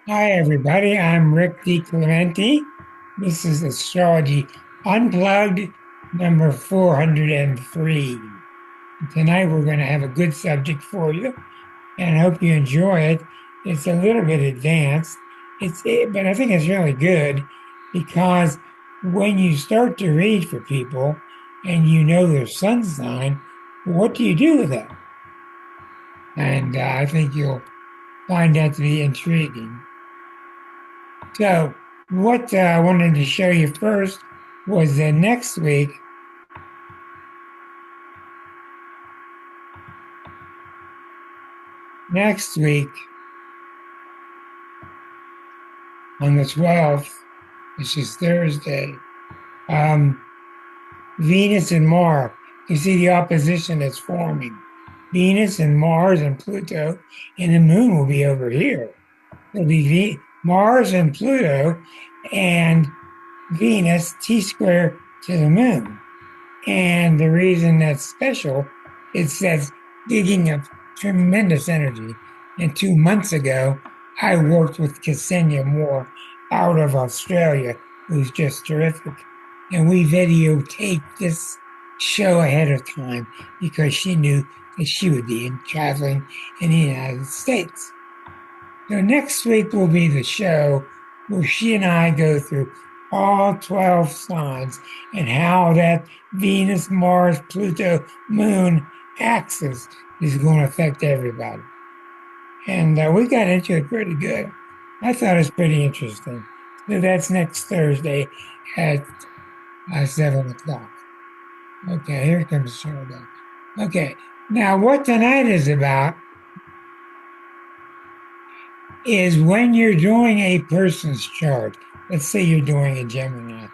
Hi, everybody. I'm Rick DiClemente. This is Astrology Unplugged number 403. Tonight, we're going to have a good subject for you, and I hope you enjoy it. It's a little bit advanced, but I think it's really good because when you start to read for people and you know their sun sign, what do you do with that? And I think you'll find that to be intriguing. So, what I wanted to show you first was that next week on the 12th, which is Thursday, um, Venus and Mars, you see the opposition that's forming. Venus and Mars and Pluto, and the moon will be over here. It'll be Mars and Pluto and Venus T square to the moon. And the reason that's special is that's digging up tremendous energy. And 2 months ago, I worked with Ksenia Moore out of Australia, who's just terrific. And we videotaped this show ahead of time because she knew that she would be traveling in the United States. So next week will be the show where she and I go through all 12 signs and how that Venus, Mars, Pluto, Moon axis is going to affect everybody. And we got into it pretty good. I thought it was pretty interesting. So that's next Thursday at 7 o'clock. Okay, here comes the showdown. Okay, now what tonight is about is when you're doing a person's chart, let's say you're doing a Gemini,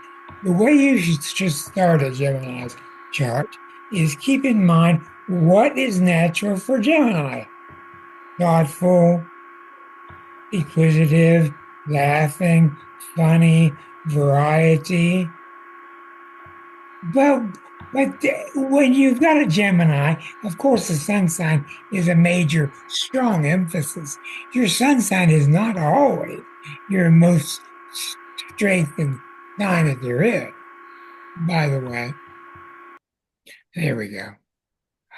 the way you should just start a Gemini's chart is keep in mind what is natural for Gemini. Thoughtful, inquisitive, laughing, funny, variety. But when you've got a Gemini, of course, the sun sign is a major, strong emphasis. Your sun sign is not always your most strengthened sign that there is. By the way, there we go.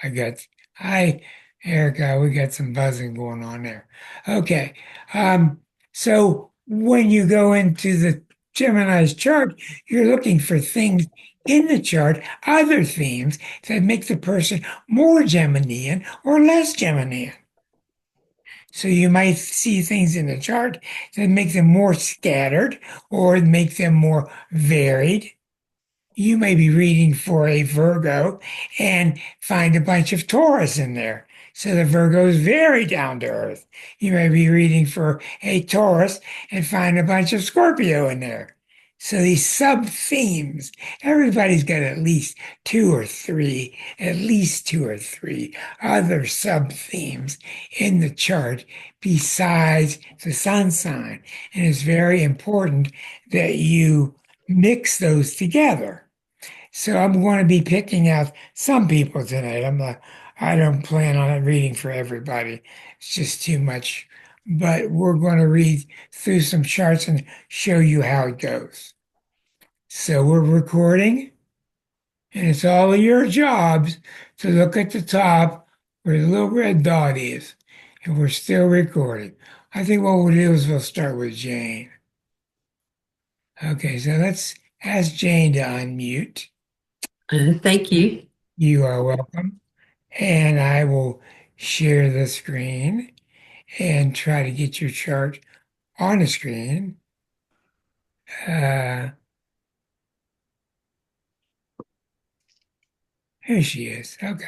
I got, hi, Erica. We got some buzzing going on there. Okay. Um, so when you go into the Gemini's chart, you're looking for things in the chart, other themes that make the person more Geminian or less Geminian. So you might see things in the chart that make them more scattered or make them more varied. You may be reading for a Virgo and find a bunch of Taurus in there. So the Virgo is very down to earth. You may be reading for a Taurus and find a bunch of Scorpio in there. So these sub themes, everybody's got at least two or three other sub themes in the chart besides the sun sign. And it's very important that you mix those together. So I'm going to be picking out some people tonight. I don't plan on reading for everybody. It's just too much. But we're going to read through some charts and show you how it goes. So we're recording, and it's all of your jobs to look at the top where the little red dot is. And we're still recording. I think what we'll do is we'll start with Jane. Okay, so let's ask Jane to unmute. Thank you. You are welcome. And I will share the screen and try to get your chart on the screen. Uh, Here she is. Okay.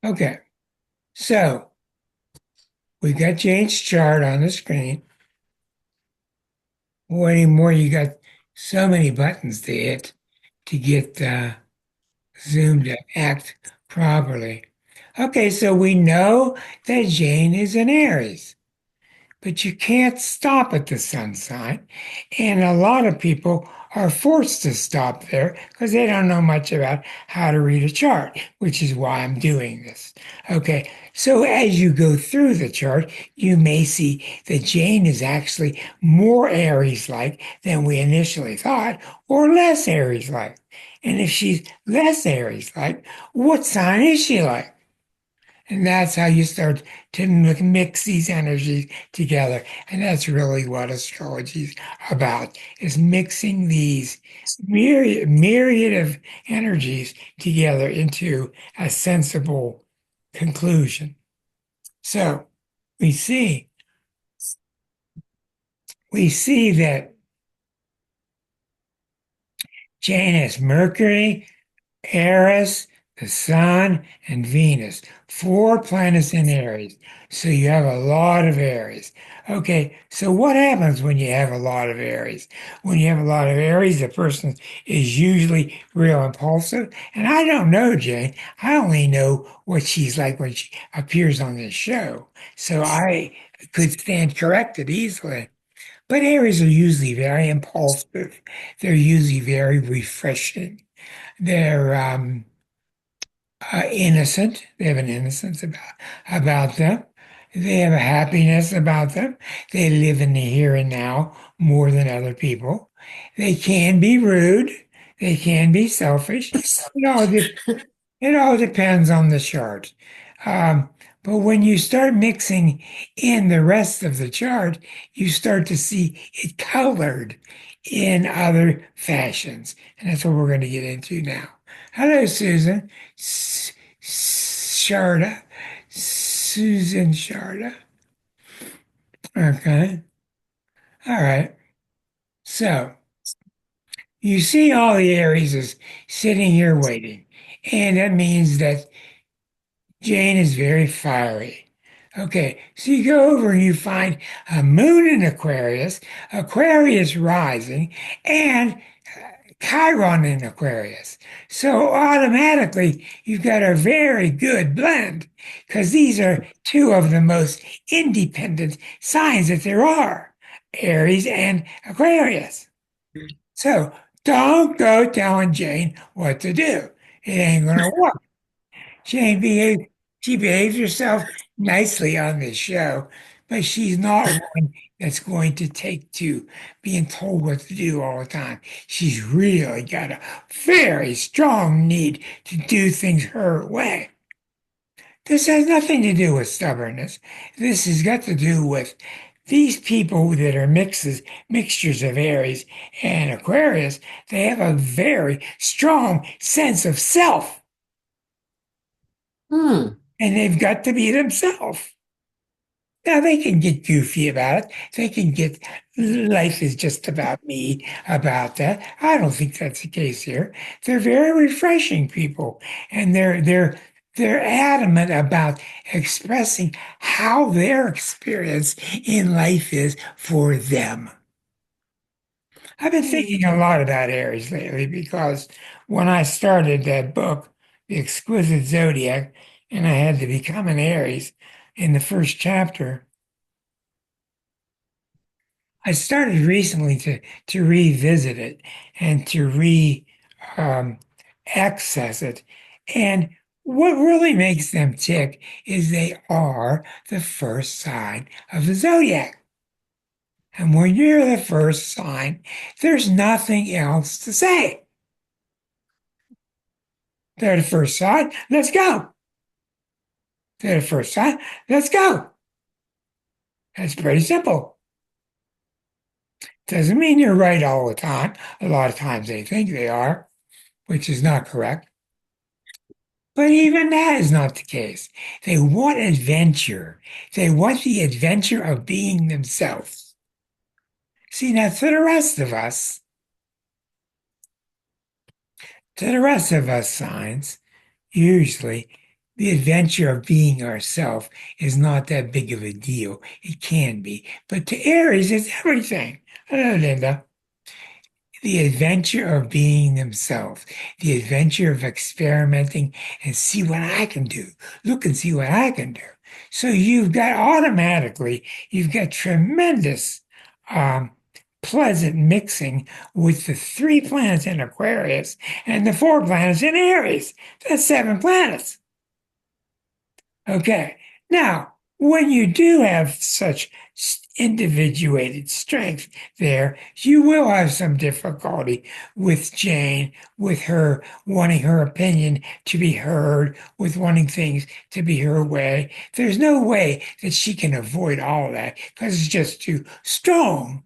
Okay. So we got Jane's chart on the screen. What anymore? You got so many buttons to hit to get Zoom to act properly. Okay, so we know that Jane is an Aries. but you can't stop at the sun sign. And a lot of people are forced to stop there because they don't know much about how to read a chart, which is why I'm doing this. Okay, so as you go through the chart, you may see that Jane is actually more Aries like than we initially thought, or less Aries like. And if she's less Aries like, what sign is she like? And that's how you start to mix these energies together. And that's really what astrology is about, is mixing these myriad of energies together into a sensible conclusion. So we see we see that Jane has Mercury, Eris, the Sun, and Venus. Four planets in Aries. So you have a lot of Aries. Okay, so what happens when you have a lot of Aries? When you have a lot of Aries, the person is usually real impulsive. And I don't know, Jane. I only know what she's like when she appears on this show. So I could stand corrected easily. But Aries are usually very impulsive. They're usually very refreshing. They're innocent. They have an innocence about them. They have a happiness about them. They live in the here and now more than other people. They can be rude. They can be selfish. It all, de- it all depends on the chart. Um, but when you start mixing in the rest of the chart, you start to see it colored in other fashions. And that's what we're going to get into now. Hello, Susan. Sharda. Susan Sharda. Okay. All right. So you see all the Aries is sitting here waiting. And that means that Jane is very fiery. Okay, so you go over and you find a moon in Aquarius, Aquarius rising, and Chiron in Aquarius. So automatically you've got a very good blend because these are two of the most independent signs that there are, Aries and Aquarius. So don't go telling Jane what to do. It ain't going to work. She behaves, she behaves herself nicely on this show, but she's not one that's going to take to being told what to do all the time. She's really got a very strong need to do things her way. This has nothing to do with stubbornness. This has got to do with these people that are mixtures of Aries and Aquarius. They have a very strong sense of self, Hmm. and they've got to be themselves. Now they can get goofy about it. They can get life is just about me about that. I don't think that's the case here. They're very refreshing people, and they're adamant about expressing how their experience in life is for them. I've been thinking a lot about Aries lately because when I started that book, The Exquisite Zodiac, and I had to become an Aries in the first chapter, I started recently to revisit it and to re um, access it. And what really makes them tick is they are the first sign of the zodiac. And when you're the first sign, there's nothing else to say. They're the first sign, let's go. They're the first sign, let's go. That's pretty simple. Doesn't mean you're right all the time. A lot of times they think they are, which is not correct. But even that is not the case. They want adventure. They want the adventure of being themselves. See, now to the rest of us signs, usually the adventure of being ourselves is not that big of a deal. It can be. But to Aries, it's everything. Hello, Linda. The adventure of being themselves, the adventure of experimenting and see what I can do. Look and see what I can do. So you've got tremendous um, pleasant mixing with the three planets in Aquarius and the four planets in Aries. That's seven planets. Okay. Now, when you do have such individuated strength there, you will have some difficulty with Jane, with her wanting her opinion to be heard, with wanting things to be her way. There's no way that she can avoid all of that because it's just too strong.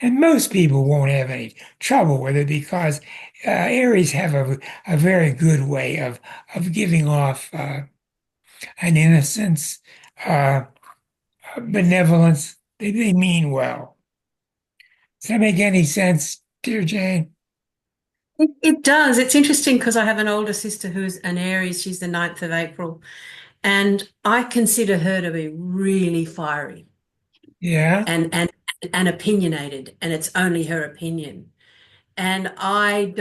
And most people won't have any trouble with it because Aries have a very good way of giving off an innocence, uh, benevolence. They mean well. Does that make any sense, dear Jane? It does. It's interesting because I have an older sister who's an Aries. She's the 9th of April. And I consider her to be really fiery Yeah. and opinionated, and it's only her opinion. And I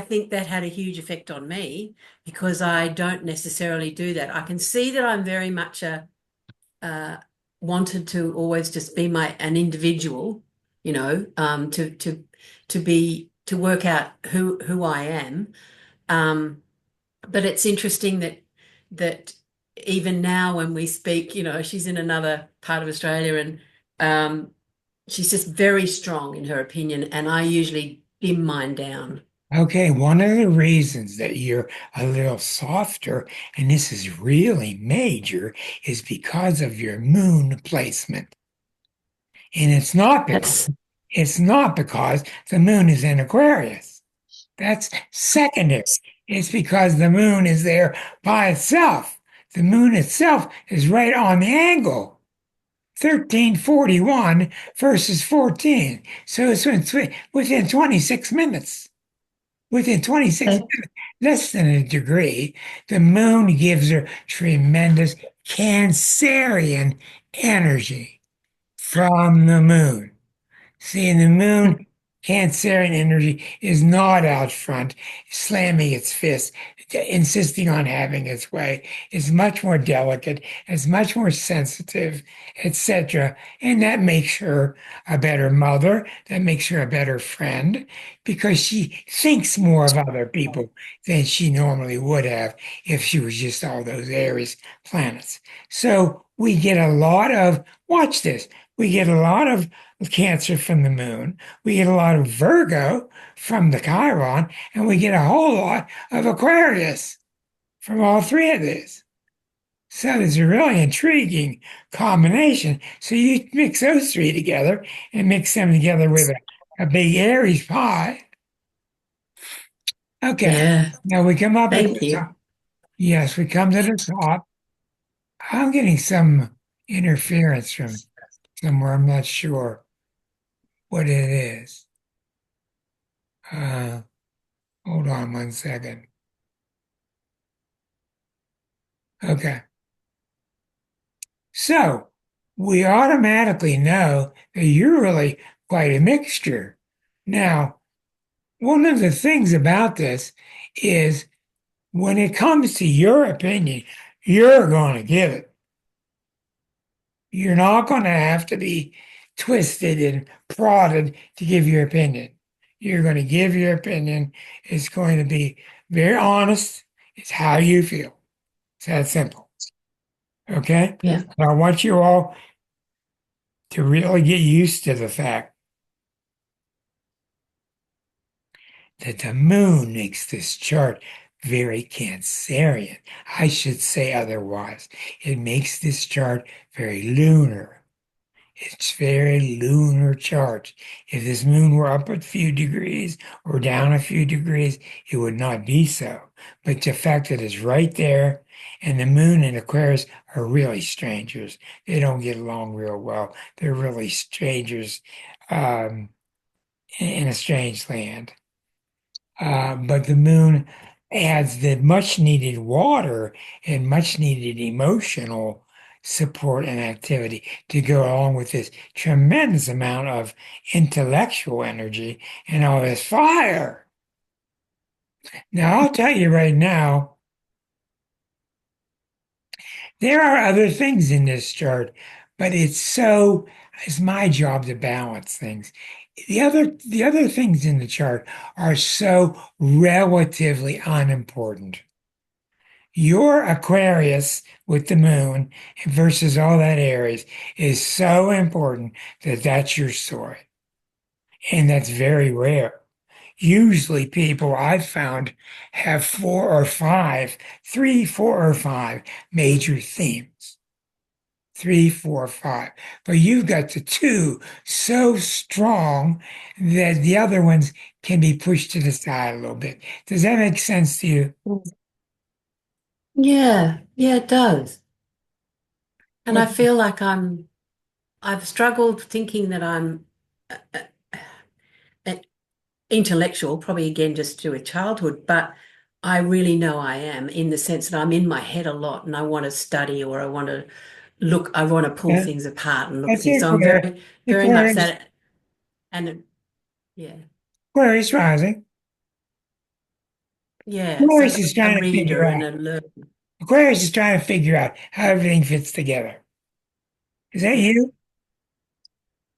think that had a huge effect on me because I don't necessarily do that. I can see that I'm very much uh, wanted to always just be an individual, to work out who I am. Um, but it's interesting that even now when we speak, she's in another part of Australia and um, she's just very strong in her opinion, and I usually dim mine down. Okay. One of the reasons that you're a little softer, and this is really major, is because of your moon placement. And That's it's not because the moon is in Aquarius. That's secondary. It's because the moon is there by itself. The moon itself is right on the angle. 1341 versus 14. So it's within 26 minutes. Within 26 minutes, less than a degree, the moon gives her tremendous Cancerian energy from the moon. See, the moon, Cancerian energy is not out front, slamming its fist, insisting on having its way. It's much more delicate, it's much more sensitive, etc. And that makes her a better mother. That makes her a better friend because she thinks more of other people than she normally would have if she was just all those Aries planets. So we get a lot of, watch this, we get a lot of Cancer from the moon. We get a lot of Virgo from the Chiron, and we get a whole lot of Aquarius from all three of these. So there's a really intriguing combination. So you mix those three together and mix them together with a big Aries pie. Okay. Yeah. Now we come up at Thank the you. top. Yes, we come to the top. I'm getting some interference from somewhere. I'm not sure what it is. Uh, Hold on one second. Okay. So we automatically know that you're really quite a mixture. Now, one of the things about this is when it comes to your opinion, you're going to give it. You're not going to have to be twisted and prodded to give your opinion. You're going to give your opinion. It's going to be very honest. It's how you feel. It's that simple. Okay? Yeah. I want you all to really get used to the fact that the moon makes this chart very Cancerian. I should say otherwise. It makes this chart very lunar. It's very lunar chart. If this moon were up a few degrees or down a few degrees, it would not be so. But the fact that it's right there, and the moon and Aquarius are really strangers. They don't get along real well. They're really strangers um, in a strange land. But the moon adds the much needed water and much needed emotional support and activity to go along with this tremendous amount of intellectual energy and all this fire. Now, I'll tell you right now, There are other things in this chart, but it's my job to balance things. The other things in the chart are so relatively unimportant. Your Aquarius with the moon versus all that Aries is so important that that's your story. And that's very rare. Usually, people I've found have four or five, three, four or five major themes. Three, four, five. But you've got the two so strong that the other ones can be pushed to the side a little bit. Does that make sense to you? Yeah, yeah, it does. And I Okay. feel like I've struggled thinking that I'm uh, uh, intellectual, probably again just to do with childhood, but I really know I am in the sense that I'm in my head a lot and I want to study or I want to pull Yeah, things apart and look at that's things. the So I'm Aquarius. very, very much Aquarius, that. And yeah, Aquarius rising. yeah. So Aquarius is a trying to figure reader and out. a learner. Aquarius is trying to figure out how everything fits together. Is that Yeah, you?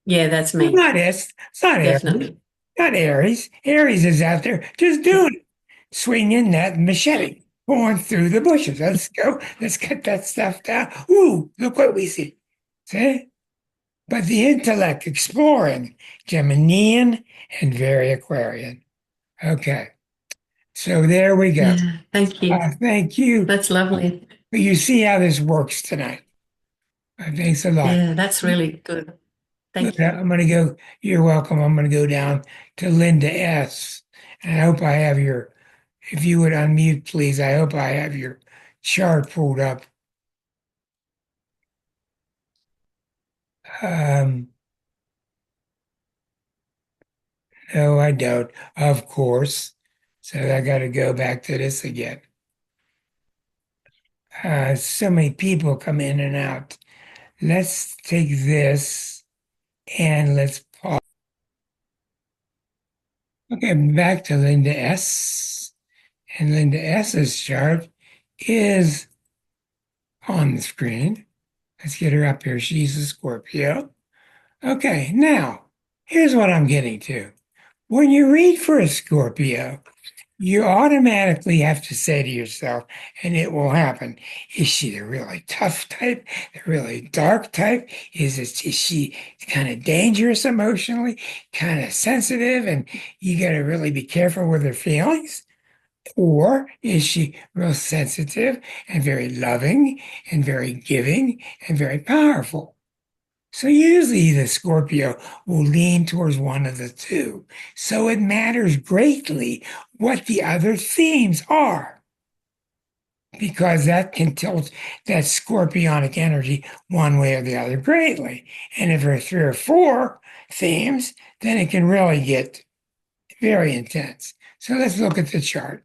yeah, that's Well, me, not us. It's not Aries. definitely. Not Aries. Aries is out there just Yeah, doing it, swinging that machete, going through the bushes. Let's go. Let's cut that stuff down. Ooh, look what we see. See? But the intellect exploring, Geminian and very Aquarian. Okay. So there we go. yeah. Thank you. Thank you. That's lovely. But you see how this works tonight. Thanks a lot. Yeah, that's really good. Thank Yeah, you. I'm going to go. You're welcome. I'm going to go down to Linda S. And I hope I have your, if you would unmute, please. I hope I have your chart pulled up. Um, no, I don't, of course. So I got to go back to this again. So many people come in and out. Let's take this and let's pause. Okay, back to Linda S. And Linda S's chart is on the screen. Let's get her up here. She's a Scorpio. Okay, now, here's what I'm getting to. When you read for a Scorpio, you automatically have to say to yourself, and it will happen, is she the really tough type, the really dark type? Is she kind of dangerous emotionally, kind of sensitive, and you got to really be careful with her feelings? Or is she real sensitive and very loving and very giving and very powerful? So usually the Scorpio will lean towards one of the two. So it matters greatly what the other themes are, because that can tilt that scorpionic energy one way or the other greatly. And if there are three or four themes, then it can really get very intense. So let's look at the chart.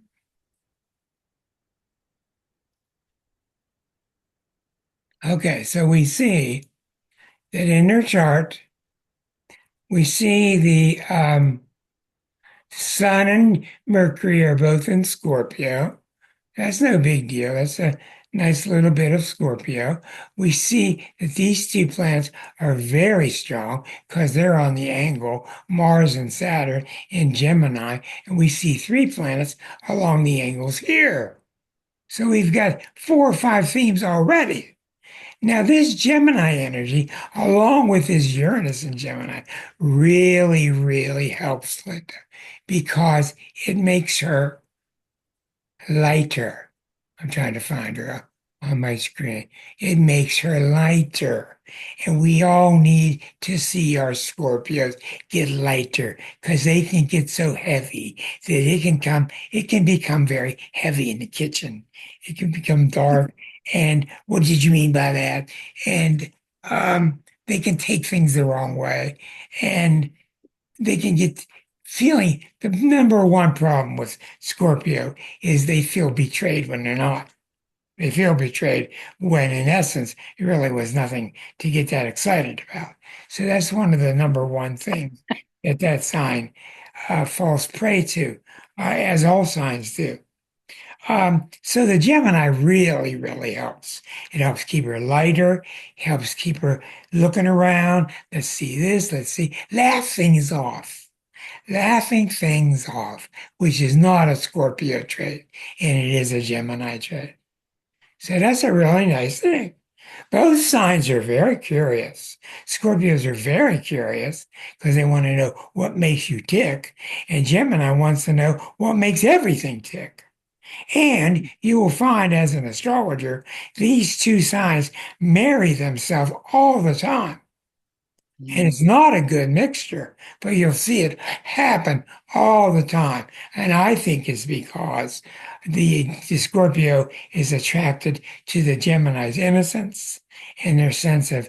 Okay, so we see that in her chart, we see the Sun and Mercury are both in Scorpio. That's no big deal. That's a nice little bit of Scorpio. We see that these two planets are very strong because they're on the angle, Mars and Saturn in Gemini, and we see three planets along the angles here. So we've got four or five themes already. Now, this Gemini energy, along with this Uranus in Gemini, really, really helps Linda because it makes her lighter. I'm trying to find her on my screen. It makes her lighter. And we all need to see our Scorpios get lighter because they can get so heavy that it can become very heavy in the kitchen. It can become dark. And what did you mean by that? And they can take things the wrong way. And they can get feeling the number one problem with Scorpio is they feel betrayed when they're not. They feel betrayed when, in essence, it really was nothing to get that excited about. So that's one of the number one things that that sign falls prey to, as all signs do. So the Gemini really, really helps. It helps keep her lighter, helps keep her looking around. Let's see this, let's see. Laughing things off, which is not a Scorpio trait, and it is a Gemini trait. So that's a really nice thing. Both signs are very curious. Scorpios are very curious because they want to know what makes you tick, and Gemini wants to know what makes everything tick. And you will find, as an astrologer, these two signs marry themselves all the time. And Mm. it's not a good mixture, but you'll see it happen all the time. And I think it's because the Scorpio is attracted to the Gemini's innocence and their sense of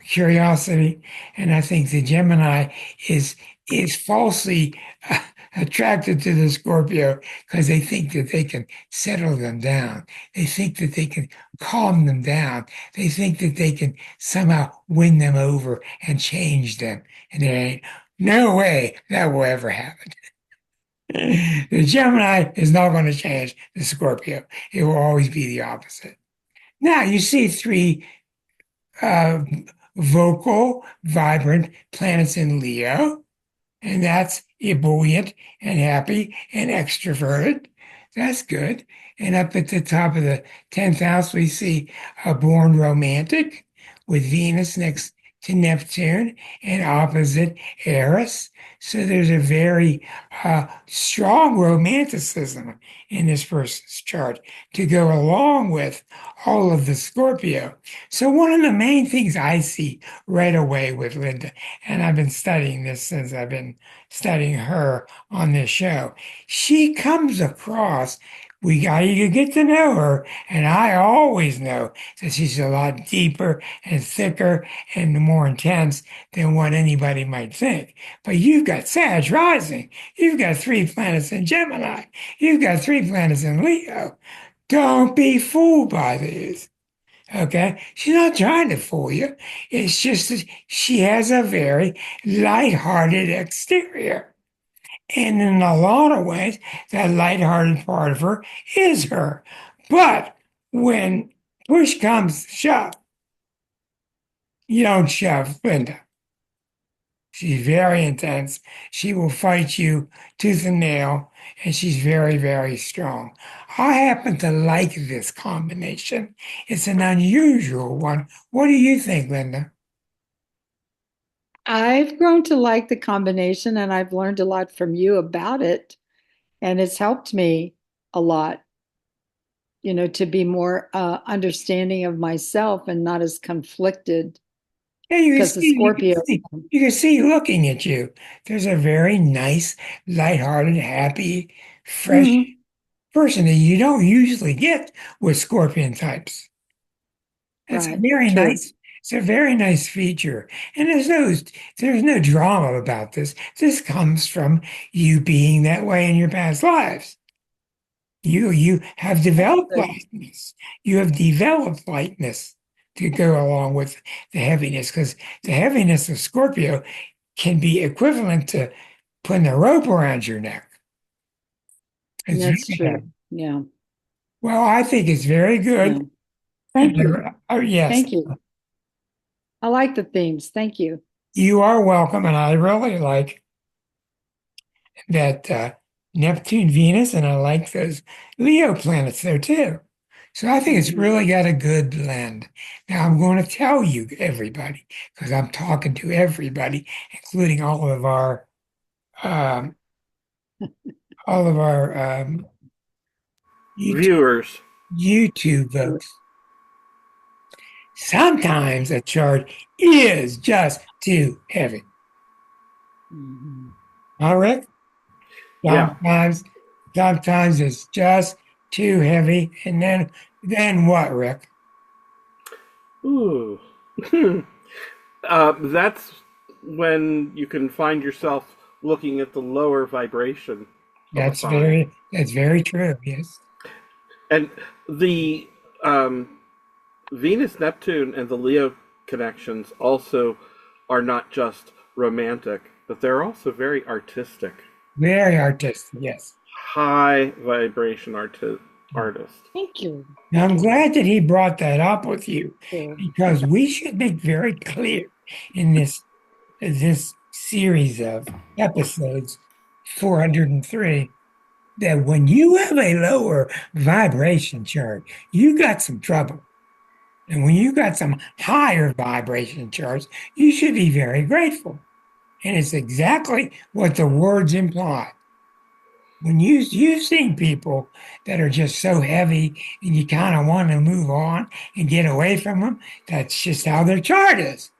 curiosity. And I think the Gemini is is falsely attracted to the Scorpio because they think that they can settle them down. They think that they can calm them down. They think that they can somehow win them over and change them. And there ain't no way that will ever happen. The Gemini is not going to change the Scorpio. It will always be the opposite. Now you see three uh, vocal, vibrant planets in Leo, and that's ebullient and happy and extroverted. That's good. And up at the top of the 10th house, we see a born romantic with Venus next to Neptune and opposite Eris. So there's a very strong romanticism in this person's chart to go along with all of the Scorpio. So one of the main things I see right away with Linda, and I've been studying this since I've been studying her on this show. She comes across, we got to get to know her, and I always know that she's a lot deeper and thicker and more intense than what anybody might think. But you've got Sag rising, you've got three planets in Gemini, you've got three planets in Leo. Don't be fooled by these. Okay, she's not trying to fool you. It's just that she has a very light-hearted exterior. And in a lot of ways, that light-hearted part of her is her. But when push comes to shove, you don't shove Linda. She's very intense. She will fight you tooth and nail, and she's very, very strong. I happen to like this combination. It's an unusual one. What do you think, Linda? I've grown to like the combination and I've learned a lot from you about it. And it's helped me a lot, to be more understanding of myself and not as conflicted Yeah, because the Scorpio. you can see looking at you. There's a very nice, lighthearted, happy, fresh Mhm. person that you don't usually get with scorpion types. That's a Right. very True. nice, it's a very nice feature. And there's no drama about this. This comes from you being that way in your past lives. You have That's developed good. lightness. You have developed lightness to go along with the heaviness, because the heaviness of Scorpio can be equivalent to putting a rope around your neck. It's That's very true. heavy. Yeah. Well, I think it's very Yeah. good. Thank you. And yes, Thank you. I like the themes. Thank you. you are welcome. And I really like that Neptune, Venus, and I like those Leo planets there too. So I think it's Mhm. really got a good blend. Now I'm going to tell you, everybody, because I'm talking to everybody, including um, all of our YouTube, Viewers. YouTube folks. Sometimes a chart is just too heavy. Mhm. Huh, Rick? Yeah. Sometimes, sometimes it's just too heavy. And then what, Rick? Ooh. That's when you can find yourself looking at the lower vibration of a sign. That's very true. Yes. And the Venus, Neptune, and the Leo connections also are not just romantic, but they're also very artistic. Very artistic. Yes. high vibration artist. Thank you. Now, I'm Thank you. glad that he brought that up with you Thank you. because we should make very clear in this series of episodes, 403, that when you have a lower vibration chart, you got some trouble. And when you got some higher vibration charts, you should be very grateful. And it's exactly what the words imply. When you've seen people that are just so heavy and you kind of want to move on and get away from them, that's just how their chart is.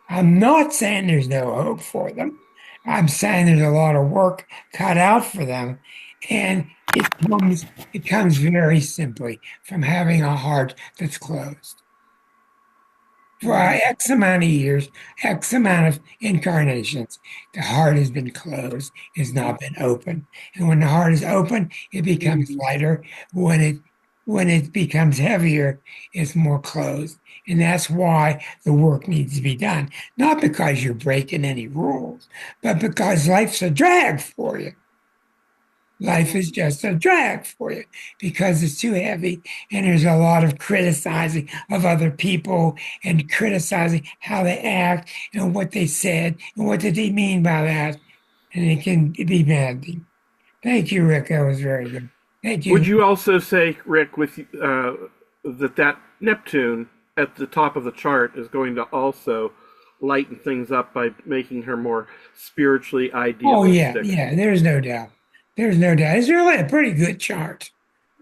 I'm not saying there's no hope for them. I'm saying there's a lot of work cut out for them. And it comes very simply from having a heart that's closed. For X amount of years, X amount of incarnations, the heart has been closed, has not been open. And when the heart is open, it becomes lighter. When it becomes heavier, it's more closed. And that's why the work needs to be done. Not because you're breaking any rules, but because life's a drag for you. Life is just a drag for you because it's too heavy, and there's a lot of criticizing of other people and criticizing how they act and what they said and what did they mean by that. And it can be bad. Thank you, Rick. That was very good. Thank Would you. you also say, Rick, with that Neptune at the top of the chart is going to also lighten things up by making her more spiritually Oh, yeah, idealistic? yeah, there's no doubt. There's no doubt. It's really a pretty good chart.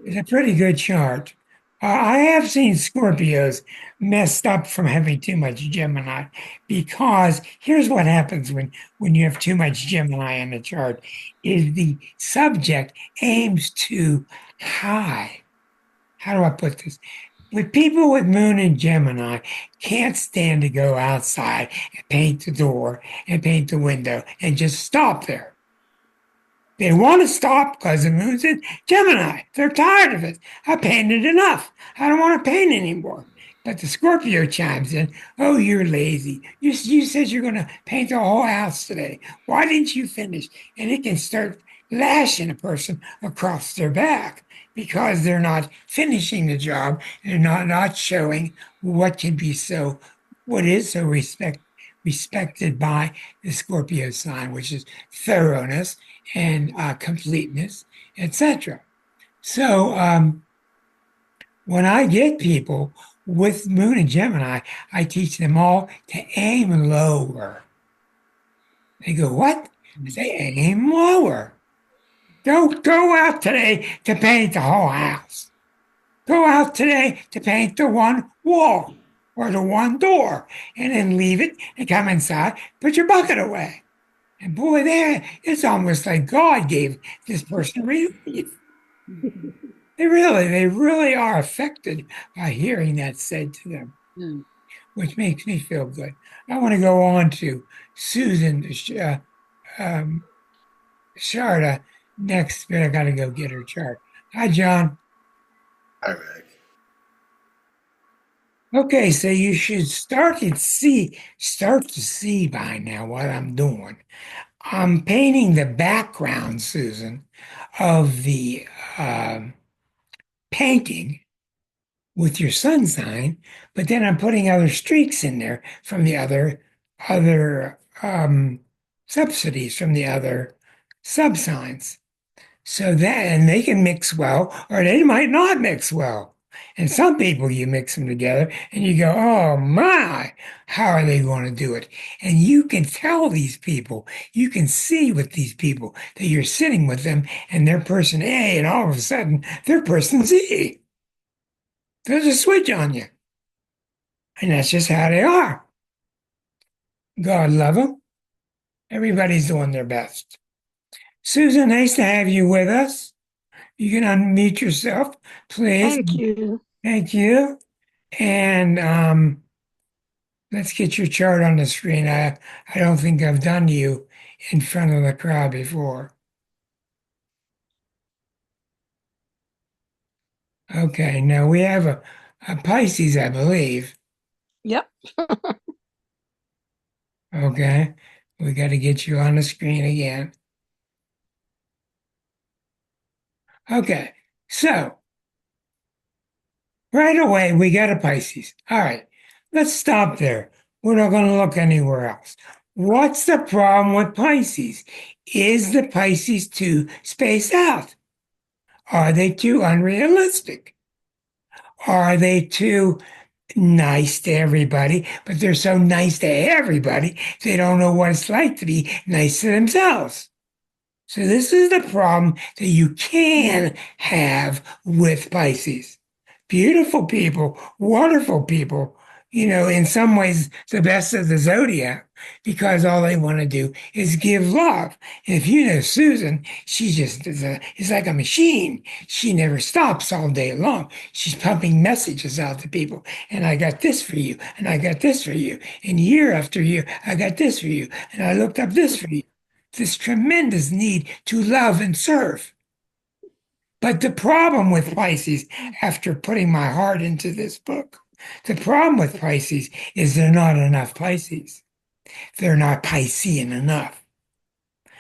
It's a pretty good chart. I have seen Scorpios messed up from having too much Gemini because here's what happens when you have too much Gemini in the chart is the subject aims too high. How do I put this? With people with moon and Gemini can't stand to go outside and paint the door and paint the window and just stop there. They want to stop because the moon's in Gemini. They're tired of it. I painted enough. I don't want to paint anymore. But the Scorpio chimes in, oh, you're lazy. You said you're going to paint the whole house today. Why didn't you finish? And it can start lashing a person across their back because they're not finishing the job and not showing what is so respected by the Scorpio sign, which is thoroughness and completeness, etc. So when I get people with Moon and Gemini, I teach them all to aim lower. They go, what? I say, aim lower. Don't go out today to paint the whole house. Go out today to paint the one wall or the one door, and then leave it and come inside, put your bucket away. And boy, there it's almost like God gave this person relief. They really are affected by hearing that said to them, which makes me feel good. I want to go on to Susan Sharda next, but I got to go get her chart. Hi, John. Hi, Rick. Okay, so you should start to see by now what I'm doing. I'm painting the background, Susan, of the painting with your sun sign, but then I'm putting other streaks in there from the other subsidies from the other subsigns. So that and they can mix well, or they might not mix well. And some people you mix them together and you go, oh my, how are they going to do it? And you can tell these people, you can see with these people that you're sitting with them and they're person A, and all of a sudden they're person Z. There's a switch on you. And that's just how they are. God love them. Everybody's doing their best. Susan, nice to have you with us. You can unmute yourself, please. Thank you. Thank you. And let's get your chart on the screen. I don't think I've done you in front of the crowd before. Okay, now we have a Pisces, I believe. Yep. Okay, we got to get you on the screen again. Okay, so right away we got a Pisces. All right, let's stop there. We're not going to look anywhere else. What's the problem with Pisces? Is the Pisces too spaced out? Are they too unrealistic? Are they too nice to everybody, but they're so nice to everybody, they don't know what it's like to be nice to themselves? So this is the problem that you can have with Pisces. Beautiful people, wonderful people, in some ways the best of the zodiac because all they want to do is give love. And if you know Susan, she just is like a machine. She never stops all day long. She's pumping messages out to people. And I got this for you. And I got this for you. And year after year, I got this for you. And I looked up this for you. This tremendous need to love and serve. But the problem with Pisces, after putting my heart into this book, the problem with Pisces is there are not enough Pisces. They're not Piscean enough.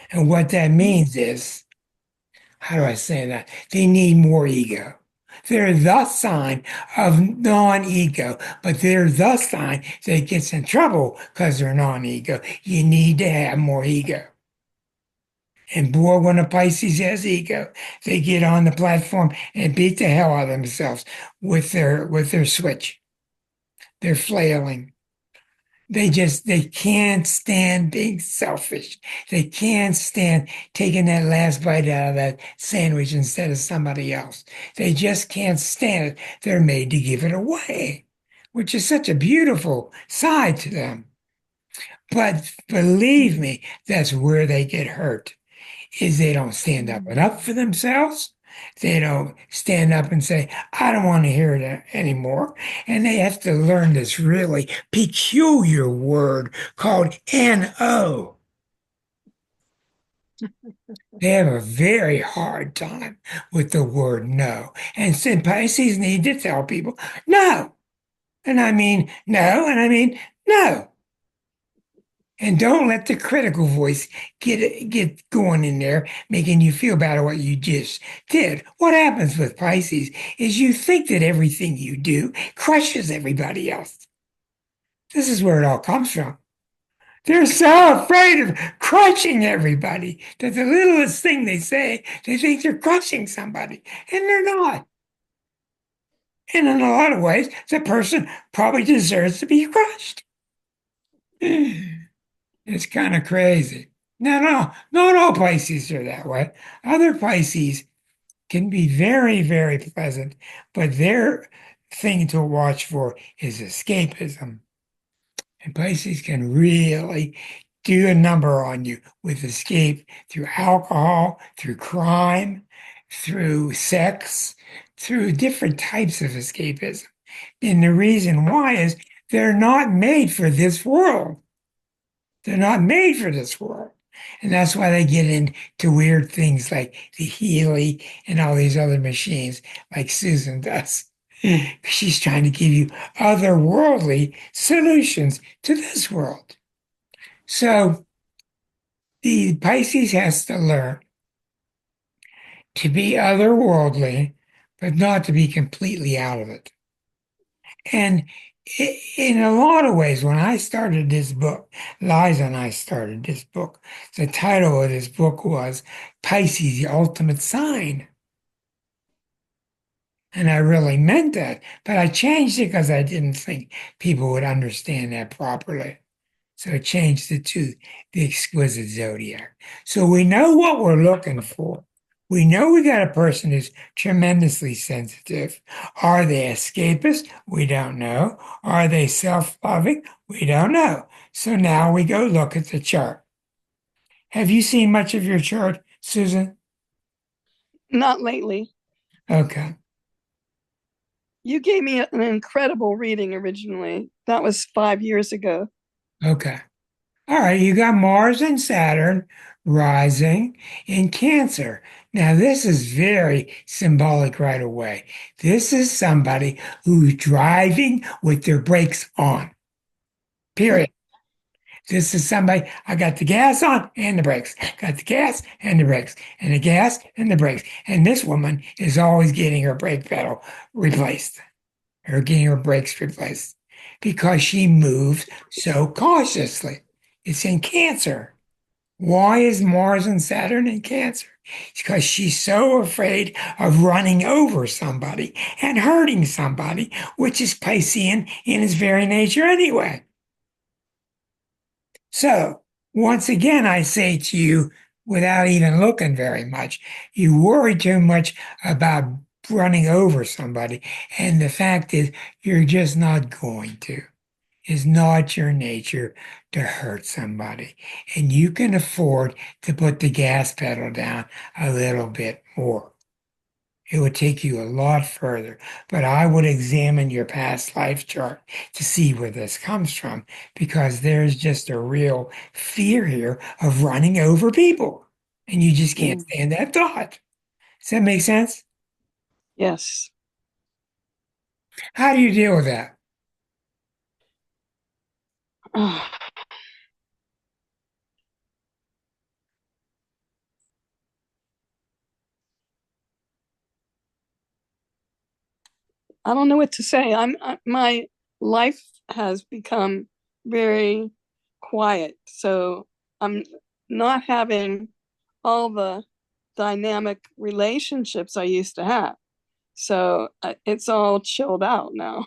And what that means is, how do I say that? They need more ego. They're the sign of non-ego, but they're the sign that gets in trouble because they're non-ego. You need to have more ego. And boy, when a Pisces has ego, they get on the platform and beat the hell out of themselves with their switch. They're flailing. They can't stand being selfish. They can't stand taking that last bite out of that sandwich instead of somebody else. They just can't stand it. They're made to give it away, which is such a beautiful side to them. But believe me, that's where they get hurt. Is they don't stand up and up for themselves. They don't stand up and say, I don't want to hear it anymore. And they have to learn this really peculiar word called NO. They have a very hard time with the word no. And so Pisces need to tell people no. And I mean no, and I mean no. And don't let the critical voice get going in there, making you feel bad about what you just did. What happens with Pisces is you think that everything you do crushes everybody else. This is where it all comes from. They're so afraid of crushing everybody that the littlest thing they say, they think they're crushing somebody, and they're not. And in a lot of ways, the person probably deserves to be crushed. It's kind of crazy. No, not all Pisces are that way. Other Pisces can be very, very pleasant, but their thing to watch for is escapism. And Pisces can really do a number on you with escape through alcohol, through crime, through sex, through different types of escapism. And the reason why is they're not made for this world. They're not made for this world. And that's why they get into weird things like the Healy and all these other machines like Susan does. She's trying to give you otherworldly solutions to this world. So the Pisces has to learn to be otherworldly, but not to be completely out of it. And in a lot of ways, when I started this book, Liza and I started this book, the title of this book was Pisces, the Ultimate Sign. And I really meant that, but I changed it because I didn't think people would understand that properly. So I changed it to the Exquisite Zodiac. So we know what we're looking for. We know we got a person who's tremendously sensitive. Are they escapist? We don't know. Are they self-loving? We don't know. So now we go look at the chart. Have you seen much of your chart, Susan? Not lately. Okay. You gave me an incredible reading originally. That was 5 years ago. Okay. All right. You got Mars and Saturn rising in Cancer. Now, this is very symbolic right away. This is somebody who's driving with their brakes on, period. This is somebody, I got the gas on and the brakes, got the gas and the brakes, and the gas and the brakes. And this woman is always getting her brake pedal replaced or getting her brakes replaced because she moves so cautiously. It's in Cancer. Why is Mars and Saturn in Cancer? It's because she's so afraid of running over somebody and hurting somebody, which is Piscean in its very nature anyway. So, once again, I say to you, without even looking very much, you worry too much about running over somebody. And the fact is, you're just not going to. It's not your nature to hurt somebody. And you can afford to put the gas pedal down a little bit more. It would take you a lot further, but I would examine your past life chart to see where this comes from because there's just a real fear here of running over people. And you just can't stand that thought. Does that make sense? Yes. How do you deal with that? I don't know what to say. My life has become very quiet, so I'm not having all the dynamic relationships I used to have. So it's all chilled out now.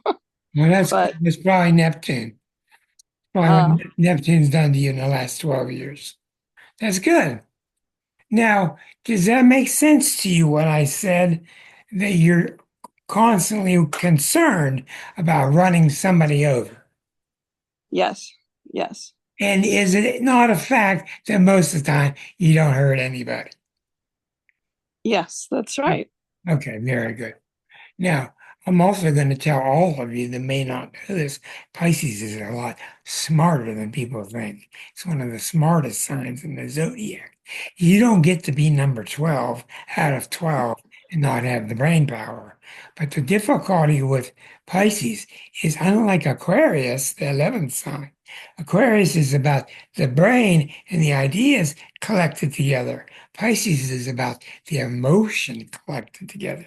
Well, But that's probably Neptune. Probably uh, what Neptune's done to you in the last 12 years. That's good. Now, does that make sense to you when I said that you're constantly concerned about running somebody over? yes, yes, And is it not a fact that most of the time you don't hurt anybody? yes, that's right. Okay, very good. Now, I'm also going to tell all of you that may not know this, Pisces is a lot smarter than people think. It's one of the smartest signs in the zodiac. You don't get to be number 12 out of 12 and not have the brain power. But the difficulty with Pisces is unlike Aquarius, the 11th sign. Aquarius is about the brain and the ideas collected together. Pisces is about the emotion collected together.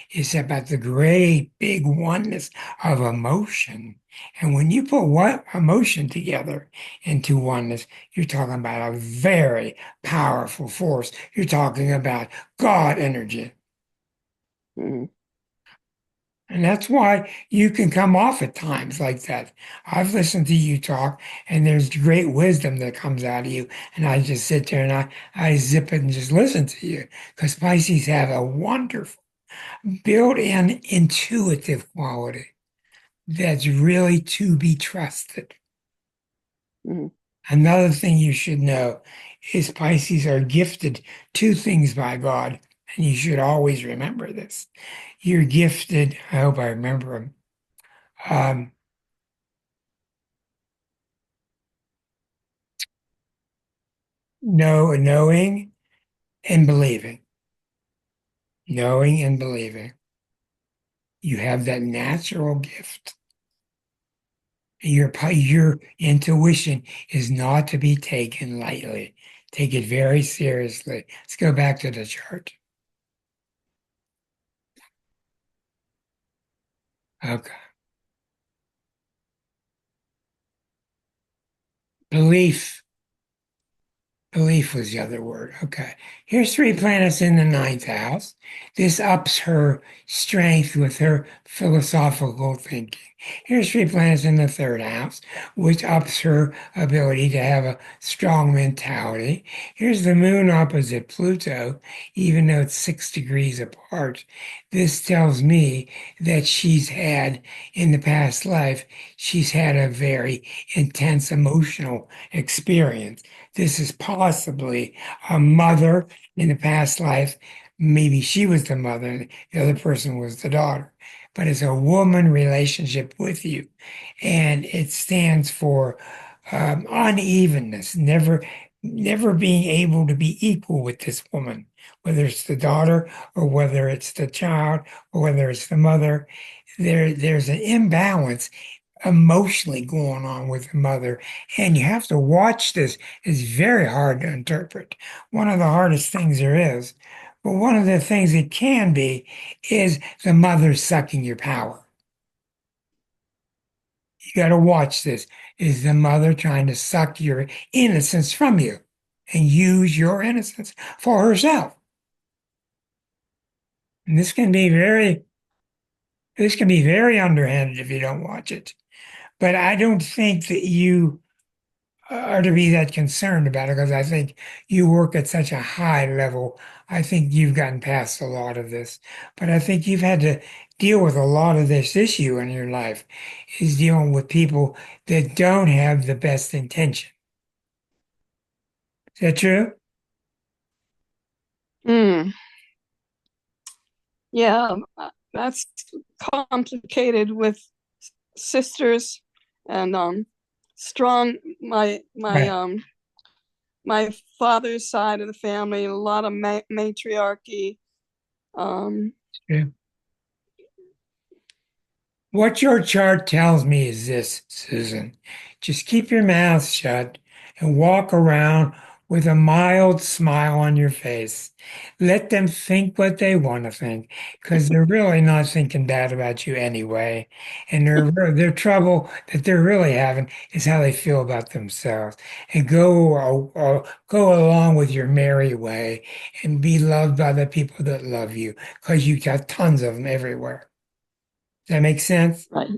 It's about the great big oneness of emotion. And when you put one emotion together into oneness, you're talking about a very powerful force. You're talking about God energy. Mhm. And that's why you can come off at times like that. I've listened to you talk, and there's great wisdom that comes out of you. And I just sit there and I zip it and just listen to you because Pisces have a wonderful built-in intuitive quality that's really to be trusted. Mhm. Another thing you should know is Pisces are gifted two things by God, and you should always remember this. You're gifted, I hope I remember them, um, knowing and believing. Knowing and believing. You have that natural gift. Your intuition is not to be taken lightly. Take it very seriously. Let's go back to the chart. Okay. Belief. Belief was the other word. Okay. Here's three planets in the ninth house. This ups her strength with her philosophical thinking. Here's three planets in the third house, which ups her ability to have a strong mentality. Here's the moon opposite Pluto, even though it's 6 degrees apart. This tells me that in the past life, she's had a very intense emotional experience. This is possibly a mother in the past life. Maybe she was the mother, the other person was the daughter. But it's a woman relationship with you. And it stands for unevenness, never being able to be equal with this woman, whether it's the daughter or whether it's the child or whether it's the mother. There's an imbalance emotionally going on with the mother. And you have to watch this. It's very hard to interpret. One of the hardest things there is. But one of the things it can be is the mother sucking your power. You got to watch this. Is the mother trying to suck your innocence from you and use your innocence for herself? And this can be very underhanded if you don't watch it. But I don't think that you are to be that concerned about it because I think you work at such a high level. I think you've gotten past a lot of this. But I think you've had to deal with a lot of this issue in your life is dealing with people that don't have the best intention. Is that true? Hmm. Yeah, that's complicated with sisters and strong Right. my father's side of the family, a lot of matriarchy. Um, Yeah. What your chart tells me is this, Susan. Just keep your mouth shut and walk around with a mild smile on your face. Let them think what they want to think, because they're really not thinking bad about you anyway. And their trouble that they're really having is how they feel about themselves. And go along with your merry way and be loved by the people that love you, because you got tons of them everywhere. Does that make sense? right.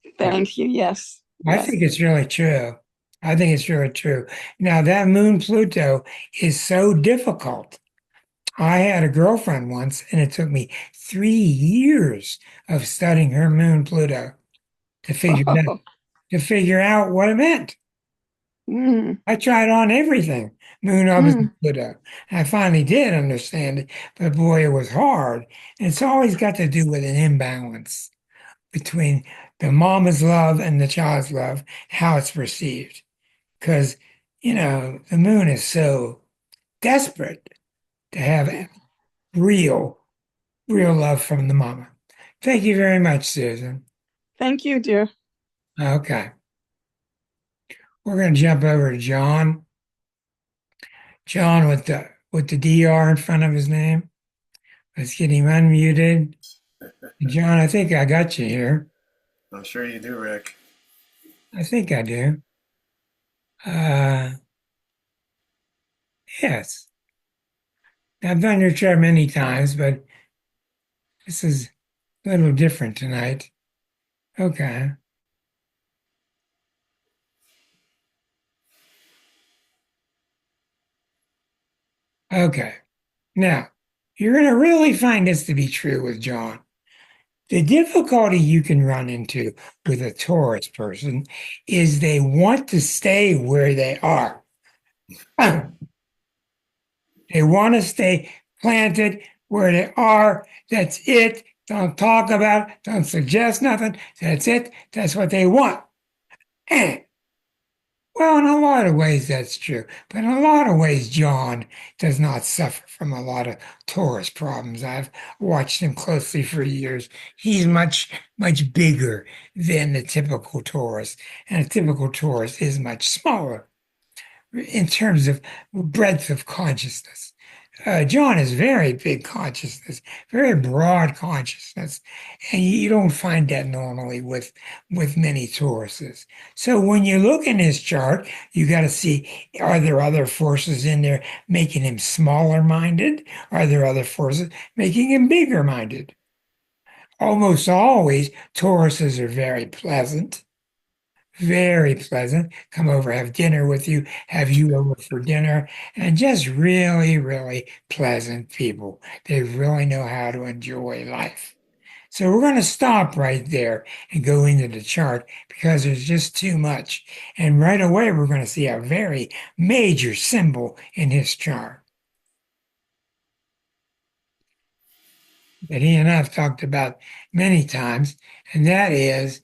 Yeah. Thank you. Yes. I Yes. think it's really true. I think it's really true. Now, that moon Pluto is so difficult. I had a girlfriend once, and it took me 3 years of studying her moon Pluto to figure it out, Oh, to figure out what it meant. mm, I tried on everything, moon opposite mm, Pluto. And I finally did understand it, but boy, it was hard. And it's always got to do with an imbalance between the mama's love and the child's love, how it's perceived. Because, the moon is so desperate to have mm. real, real love from the mama. Thank you very much, Susan. Thank you, dear. Okay. We're going to jump over to John. John with the DR in front of his name. Let's get him unmuted. John, I think I got you here. I'm sure you do, Rick. I think I do. Uh, yes. I've done your chart many times, but this is a little different tonight. Okay. Okay. Now, you're going to really find this to be true with John. The difficulty you can run into with a Taurus person is they want to stay where they are. They want to stay planted where they are. That's it. Don't talk about it. Don't suggest nothing. That's it. That's what they want. And well, in a lot of ways, that's true. But in a lot of ways, John does not suffer from a lot of Taurus problems. I've watched him closely for years. He's much, much bigger than the typical Taurus. And a typical Taurus is much smaller in terms of breadth of consciousness. John is very big consciousness, very broad consciousness, and you don't find that normally with many Tauruses. So when you look in his chart, you got to see, are there other forces in there making him smaller minded? Are there other forces making him bigger minded? Almost always, Tauruses are very pleasant. Come over, have dinner with you, have you over for dinner, and just really, really pleasant people. They really know how to enjoy life. So we're going to stop right there and go into the chart because there's just too much. And right away, we're going to see a very major symbol in his chart that he and I have talked about many times, and that is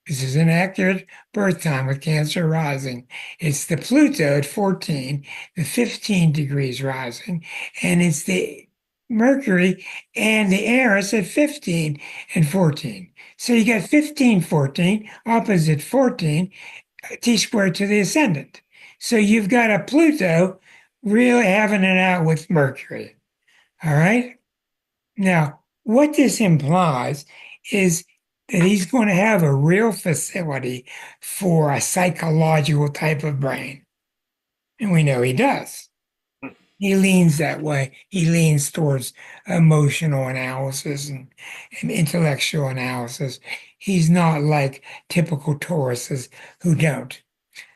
this is an accurate birth time with Cancer rising. It's the Pluto at 14, the 15 degrees rising, and it's the Mercury and the Eris at 15 and 14. So you got 15, 14, opposite 14, T squared to the ascendant. So you've got a Pluto really having it out with Mercury. All right. Now, what this implies is that he's going to have a real facility for a psychological type of brain. And we know he does. He leans that way. He leans towards emotional analysis and intellectual analysis. He's not like typical Tauruses who don't.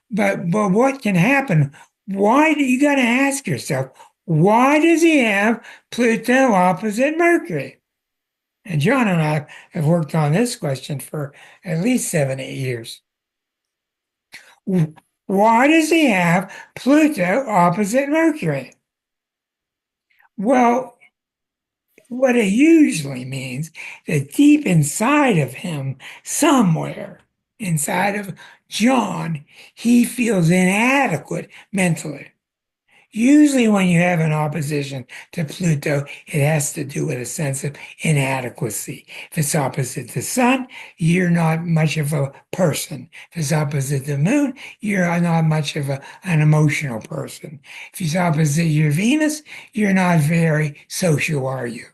But what can happen? Why do you got to ask yourself, why does he have Pluto opposite Mercury? And John and I have worked on this question for at least 7, 8 years. Why does he have Pluto opposite Mercury? Well, what it usually means that deep inside of him, somewhere inside of John, he feels inadequate mentally. Usually, when you have an opposition to Pluto, it has to do with a sense of inadequacy. If it's opposite the sun, you're not much of a person. If it's opposite the moon, you're not much of an emotional person. If it's opposite your Venus, you're not very social, are you?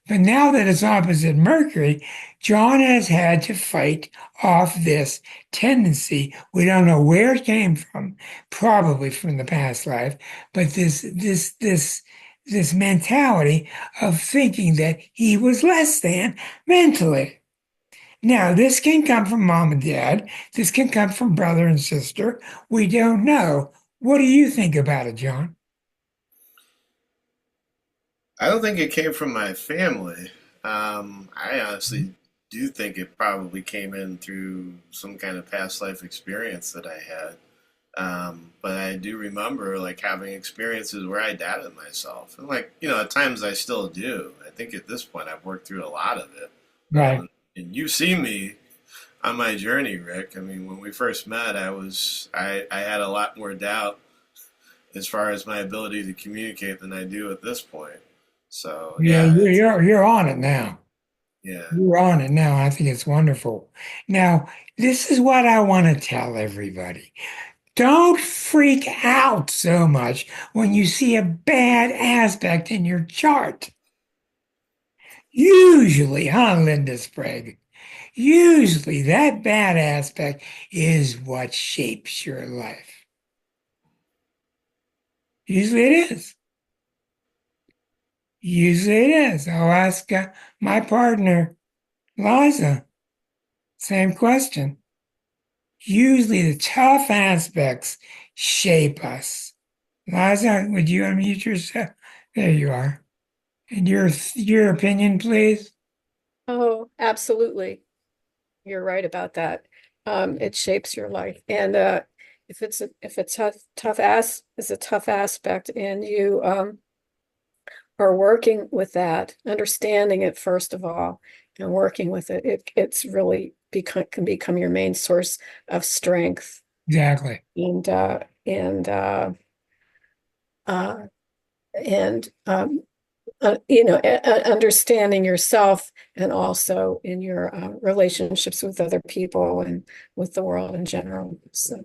But now that it's opposite Mercury, John has had to fight off this tendency. We don't know where it came from, probably from the past life, but this mentality of thinking that he was less than mentally. Now, this can come from mom and dad. This can come from brother and sister. We don't know. What do you think about it, John? I don't think it came from my family. I honestly do think it probably came in through some kind of past life experience that I had. But I do remember like having experiences where I doubted myself, and like at times I still do. I think at this point I've worked through a lot of it. Right. And you've seen me on my journey, Rick. I mean, when we first met, I had a lot more doubt as far as my ability to communicate than I do at this point. So Yeah, yeah, you're on it now. yeah. You're on it now. I think it's wonderful. Now, this is what I want to tell everybody. Don't freak out so much when you see a bad aspect in your chart. Usually, huh, Linda Sprague? Usually, that bad aspect is what shapes your life. Usually, it is. Usually, it is. I'll ask my partner, Liza, same question. Usually the tough aspects shape us. Liza, would you unmute yourself? There you are. And your opinion, please? Oh, absolutely. You're right about that. It shapes your life. And if it's is a tough aspect and you are working with that, understanding it first of all, and working with it, it's really can become your main source of strength. Exactly. And and understanding yourself and also in your relationships with other people and with the world in general. So, yeah.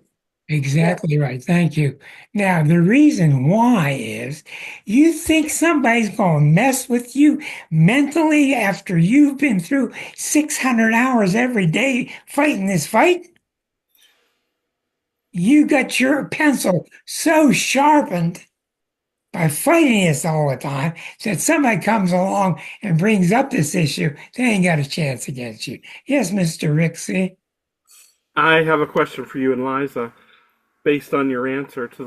Exactly right. Thank you. Now, the reason why is you think somebody's going to mess with you mentally after you've been through 600 hours every day fighting this fight? You got your pencil so sharpened by fighting this all the time that somebody comes along and brings up this issue, they ain't got a chance against you. Yes, Mr. Rixey. I have a question for you and Liza, based on your answer to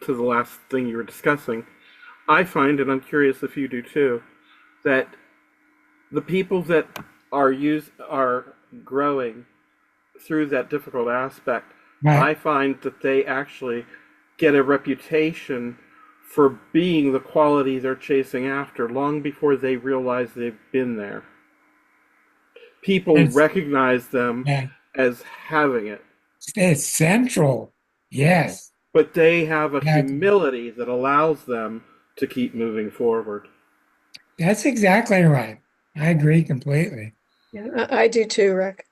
the last thing you were discussing. I find, and I'm curious if you do too, that the people that are growing through that difficult aspect, Right. I find that they actually get a reputation for being the quality they're chasing after long before they realize they've been there. People It's, recognize them yeah, as having it, it's central. Yes. but they have a Exactly. humility that allows them to keep moving forward. That's exactly right. I agree completely. Yeah, I do too, Rick.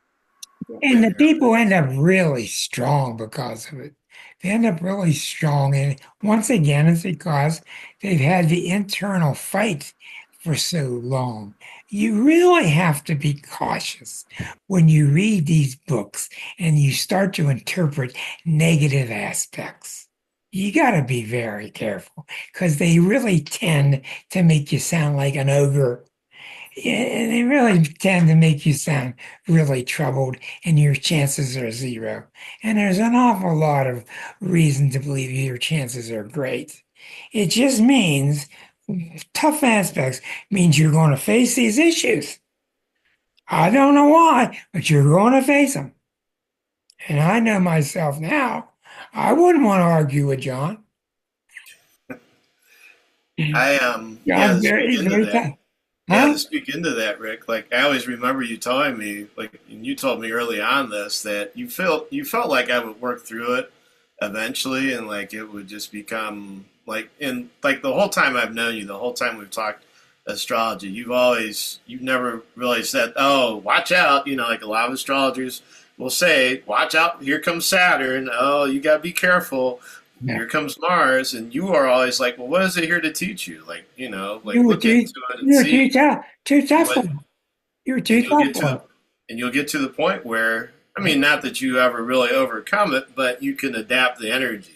Yeah. And the people end up really strong because of it. They end up really strong. And once again, it's because they've had the internal fight for so long. You really have to be cautious when you read these books and you start to interpret negative aspects. You got to be very careful because they really tend to make you sound like an ogre. Yeah, and they really tend to make you sound really troubled, and your chances are zero. And there's an awful lot of reason to believe your chances are great. It just means tough aspects means you're going to face these issues. I don't know why, but you're going to face them. And I know myself now. I wouldn't want to argue with John. Yeah, John's to speak very, into very that. tough. Yeah, Huh? to speak into that, Rick, like I always remember you telling me, like, and you told me early on this, that you felt like I would work through it eventually, and like it would just become like, and like the whole time I've known you, the whole time we've talked astrology, you've never really said, "Oh, watch out," like a lot of astrologers will say, "Watch out, here comes Saturn. Oh, you gotta be careful. Yeah. Here comes Mars," and you are always like, "Well, what is it here to teach you?" Like, You like were look into too, it and you were see. too tough for But it. You were and too you'll tough get for to it. and you'll get to the point where, I mean, not that you ever really overcome it, but you can adapt the energy.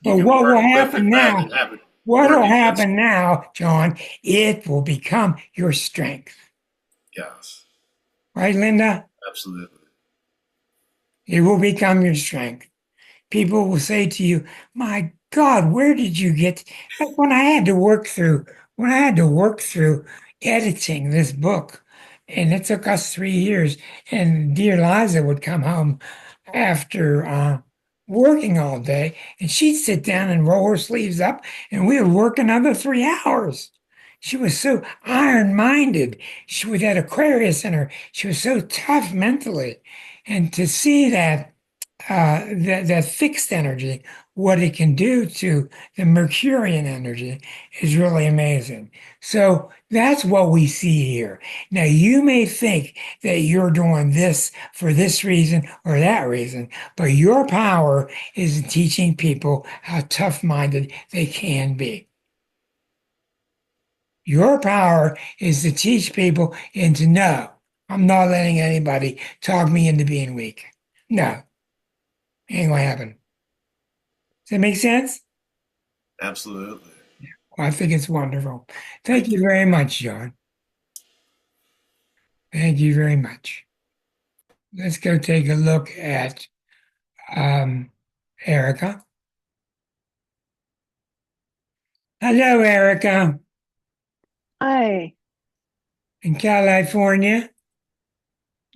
You But can what will work with it happen rather now? than have it What work will against happen now, John? It will become your strength. you. Yes, Right, Linda? absolutely. It will become your strength. People will say to you, "My God, where did you get?" Like when I had to work through editing this book, and it took us 3 years, and dear Liza would come home after working all day, and she'd sit down and roll her sleeves up, and we would work another 3 hours. She was so iron-minded. She with that Aquarius in her. She was so tough mentally, and to see that fixed energy, what it can do to the Mercurian energy is really amazing. So that's what we see here. Now, you may think that you're doing this for this reason or that reason, but your power is in teaching people how tough-minded they can be. Your power is to teach people and to know I'm not letting anybody talk me into being weak. No, ain't gonna happen. Does that make sense? Absolutely. Well, I think it's wonderful. Thank Thank you you. very much, John. Thank you very much. Let's go take a look at um, Erica. Hello, Erica, Hi. in California.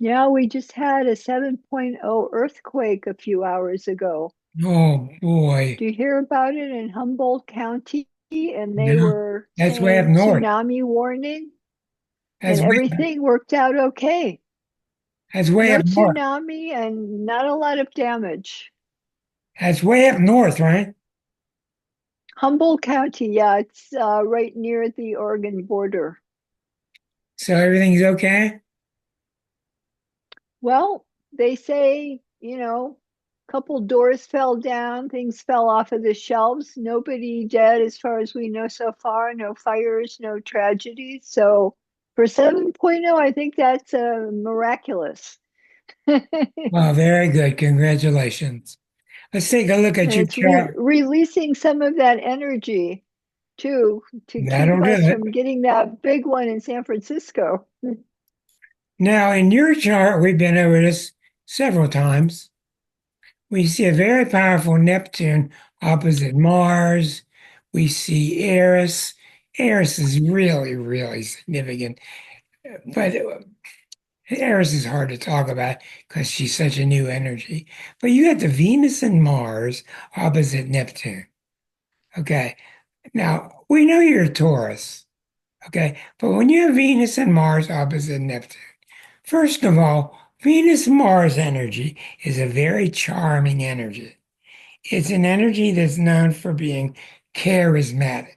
Yeah, we just had a 7.0 earthquake a few hours ago. Oh boy, Do you hear about it in Humboldt County? And they no, were that's way up saying north. tsunami warning, That's and way, everything worked out okay. that's way No up north. tsunami and not a lot of damage. That's way up north, right? Humboldt County, yeah, it's right near the Oregon border. So everything's okay. Well, they say, a couple doors fell down, things fell off of the shelves. Nobody dead as far as we know so far, no fires, no tragedies. So for 7.0, I think that's miraculous. And Well, very good. Congratulations. Let's take a look at your it's chart. releasing some of that energy too to keep That'll do us it. from getting that big one in San Francisco. Now, in your chart, we've been over this several times. We see a very powerful Neptune opposite Mars. We see Eris. Eris is really, really significant, but Eris is hard to talk about because she's such a new energy. But you got the Venus and Mars opposite Neptune. Okay. Now, we know you're a Taurus. Okay. But when you have Venus and Mars opposite Neptune, first of all, Venus Mars energy is a very charming energy. It's an energy that's known for being charismatic.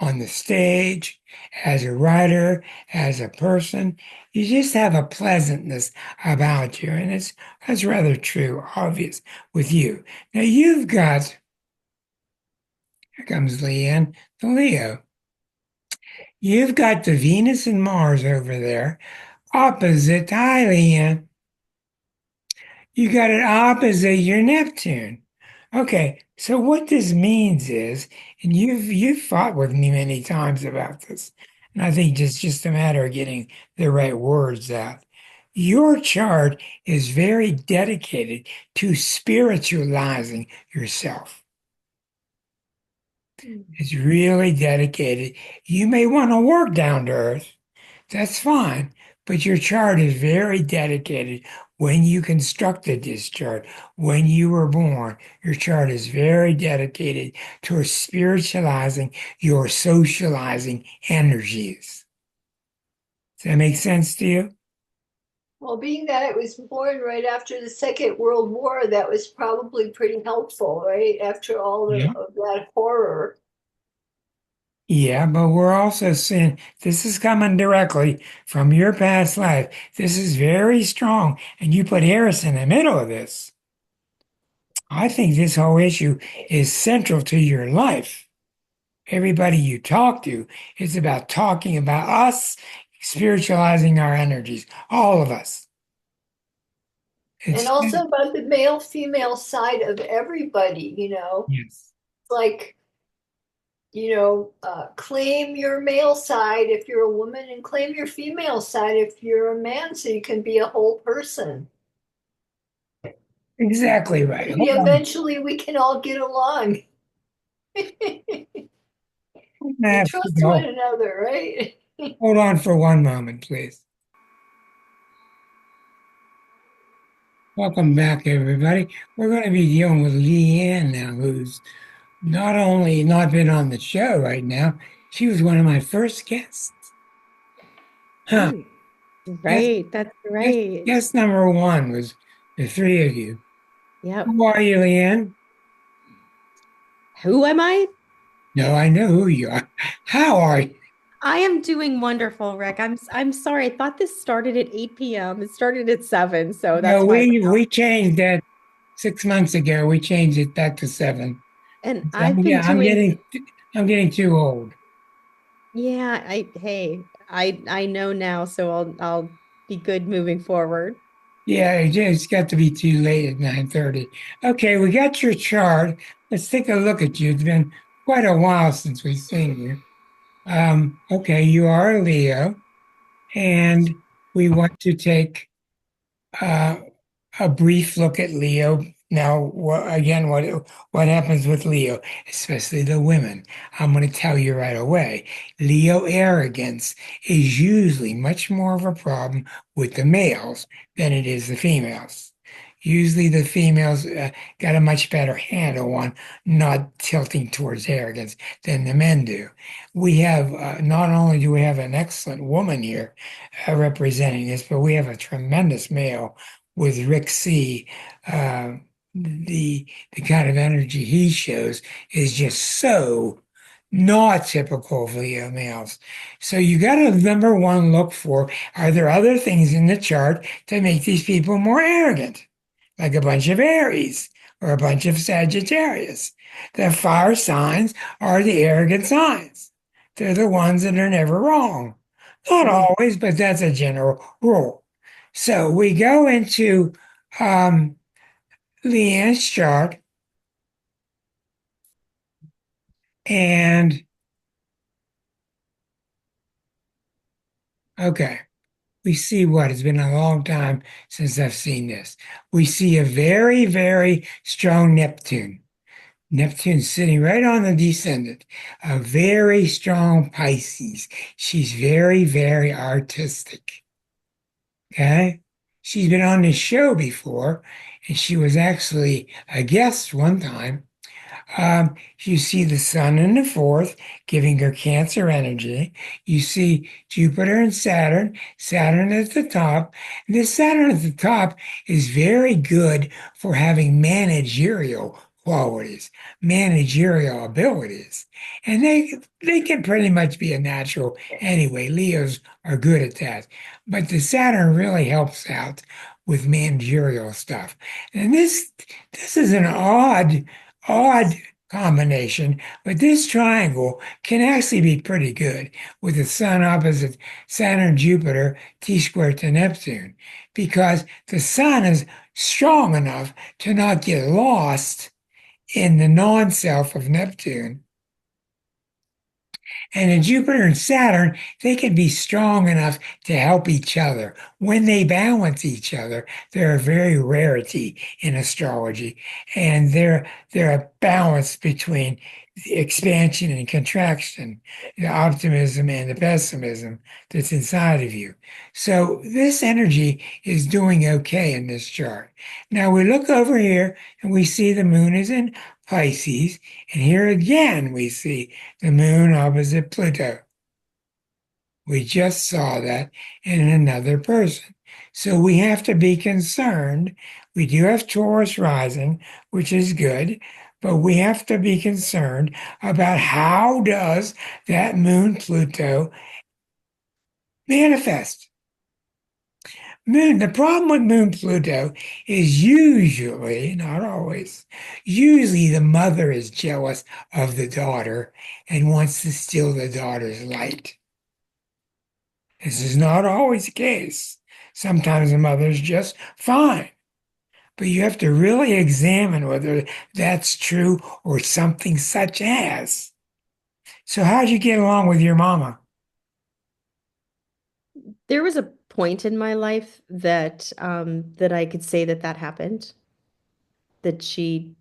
on the stage, as a writer, as a person. You just have a pleasantness about you. And that's rather true, obvious with you. Now you've got, here comes Leanne, the Leo. You've got the Venus and Mars over there, opposite. Hi, Leanne. You got it opposite your Neptune. Okay, so what this means is, and you've fought with me many times about this, and I think it's just a matter of getting the right words out. Your chart is very dedicated to spiritualizing yourself. It's really dedicated. You may want to work down to earth. That's fine. But your chart is very dedicated when you constructed this chart, when you were born. Your chart is very dedicated towards spiritualizing your socializing energies. Does that make sense to you? Well, being that it was born right after the Second World War, that was probably pretty helpful, right? After all Yeah. of that horror. Yeah, but we're also seeing this is coming directly from your past life. This is very strong. And you put Eris in the middle of this. I think this whole issue is central to your life. Everybody you talk to is about talking about us, spiritualizing our energies, all of us. And It's also about the male female side of everybody, yes, It's like, claim your male side if you're a woman and claim your female side if you're a man so you can be a whole person. exactly right. Maybe eventually we can all get along. And trust one another, right? Hold on for one moment, please. Welcome back, everybody. We're going to be dealing with Leanne now, who's not only not been on the show right now, she was one of my first guests. Huh. Right, that's right. Guest number one was the three of you. Yep. Who are you, Leanne? Who am I? No, I know who you are. How are you? I am doing wonderful, Rick. I'm sorry. I thought this started at 8 p.m. It started at 7, so No, that's why. we changed that 6 months ago. We changed it back to 7. And So, I've been yeah, doing, I'm getting too old. yeah, I know now, so I'll be good moving forward. Yeah, it's got to be too late at 9:30. Okay, we got your chart. Let's take a look at you. It's been quite a while since we've seen you. Okay, you are a Leo, and we want to take uh, a brief look at Leo. Now, what happens with Leo, especially the women? I'm going to tell you right away. Leo arrogance is usually much more of a problem with the males than it is the females. Usually, the females got a much better handle on not tilting towards arrogance than the men do. We have not only do we have an excellent woman here representing this, but we have a tremendous male with Rick C. Uh, the kind of energy he shows is just so not typical of Leo males. So you got to number one look for, are there other things in the chart that make these people more arrogant, like a bunch of Aries or a bunch of Sagittarius? The fire signs are the arrogant signs. They're the ones that are never wrong. Not always, but that's a general rule. So we go into Leanne's chart, and okay, we see what it's been a long time since I've seen this. We see a very, very strong Neptune. Neptune sitting right on the descendant, a very strong Pisces. She's very, very artistic. Okay. She's been on this show before, and she was actually a guest one time. You see the sun in the fourth, giving her Cancer energy. You see Jupiter and Saturn, Saturn at the top. This Saturn at the top is very good for having managerial qualities, managerial abilities. And they can pretty much be a natural anyway. Leos are good at that. But the Saturn really helps out with managerial stuff. And this is an odd combination, but this triangle can actually be pretty good with the Sun opposite Saturn, Jupiter, T squared to Neptune, because the Sun is strong enough to not get lost in the non-self of Neptune. And in Jupiter and Saturn, they can be strong enough to help each other. When they balance each other, they're a very rarity in astrology. And they're a balance between the expansion and contraction, the optimism and the pessimism that's inside of you. So this energy is doing okay in this chart. Now we look over here and we see the moon is in Pisces, and here again we see the moon opposite Pluto. We just saw that in another person. So we have to be concerned. We do have Taurus rising, which is good, but we have to be concerned about how does that moon Pluto manifest. Moon, the problem with Moon Pluto is usually, not always, usually the mother is jealous of the daughter and wants to steal the daughter's light. This is not always the case. Sometimes the mother's just fine. But you have to really examine whether that's true or something such as. So how'd you get along with your mama? There was a point in my life that that I could say that that happened, that she,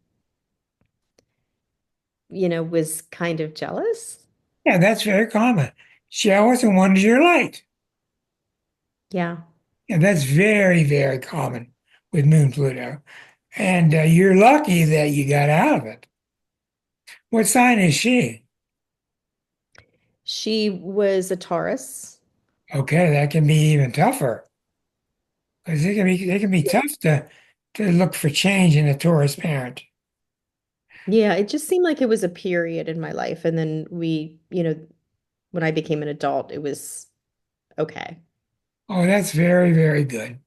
was kind of jealous. Yeah, that's very common. Jealous and wanted your light. Yeah. Yeah, that's very, very common with Moon Pluto. And you're lucky that you got out of it. What sign is she? She was a Taurus. Okay, that can be even tougher because it can be tough to look for change in a Taurus parent. Yeah, it just seemed like it was a period in my life. And then when I became an adult, it was okay. Oh, that's very, very good.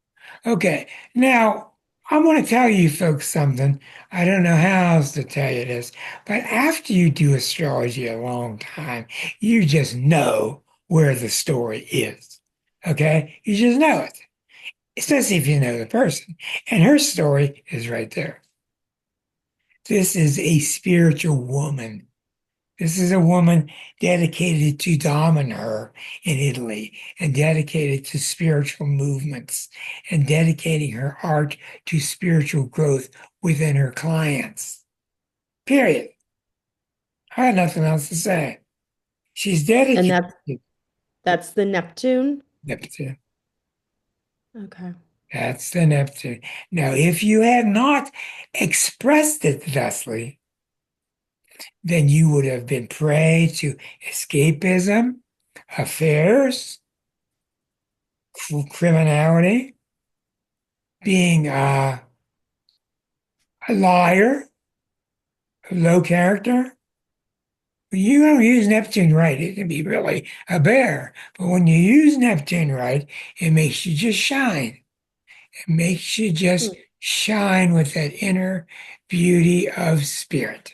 Okay, now I want to tell you folks something. I don't know how else to tell you this, but after you do astrology a long time, you just know where the story is. Okay, you just know it, especially if you know the person. And her story is right there. This is a spiritual woman. This is a woman dedicated to Dominator in Italy and dedicated to spiritual movements and dedicating her art to spiritual growth within her clients. Period. I have nothing else to say. She's And dedicated that's the Neptune. Neptune. Okay. That's the Neptune. Now, if you had not expressed it thusly, then you would have been prey to escapism, affairs, criminality, being a liar, a low character. When you don't use Neptune right, it can be really a bear. But when you use Neptune right, it makes you just shine. It makes you just shine with that inner beauty of spirit.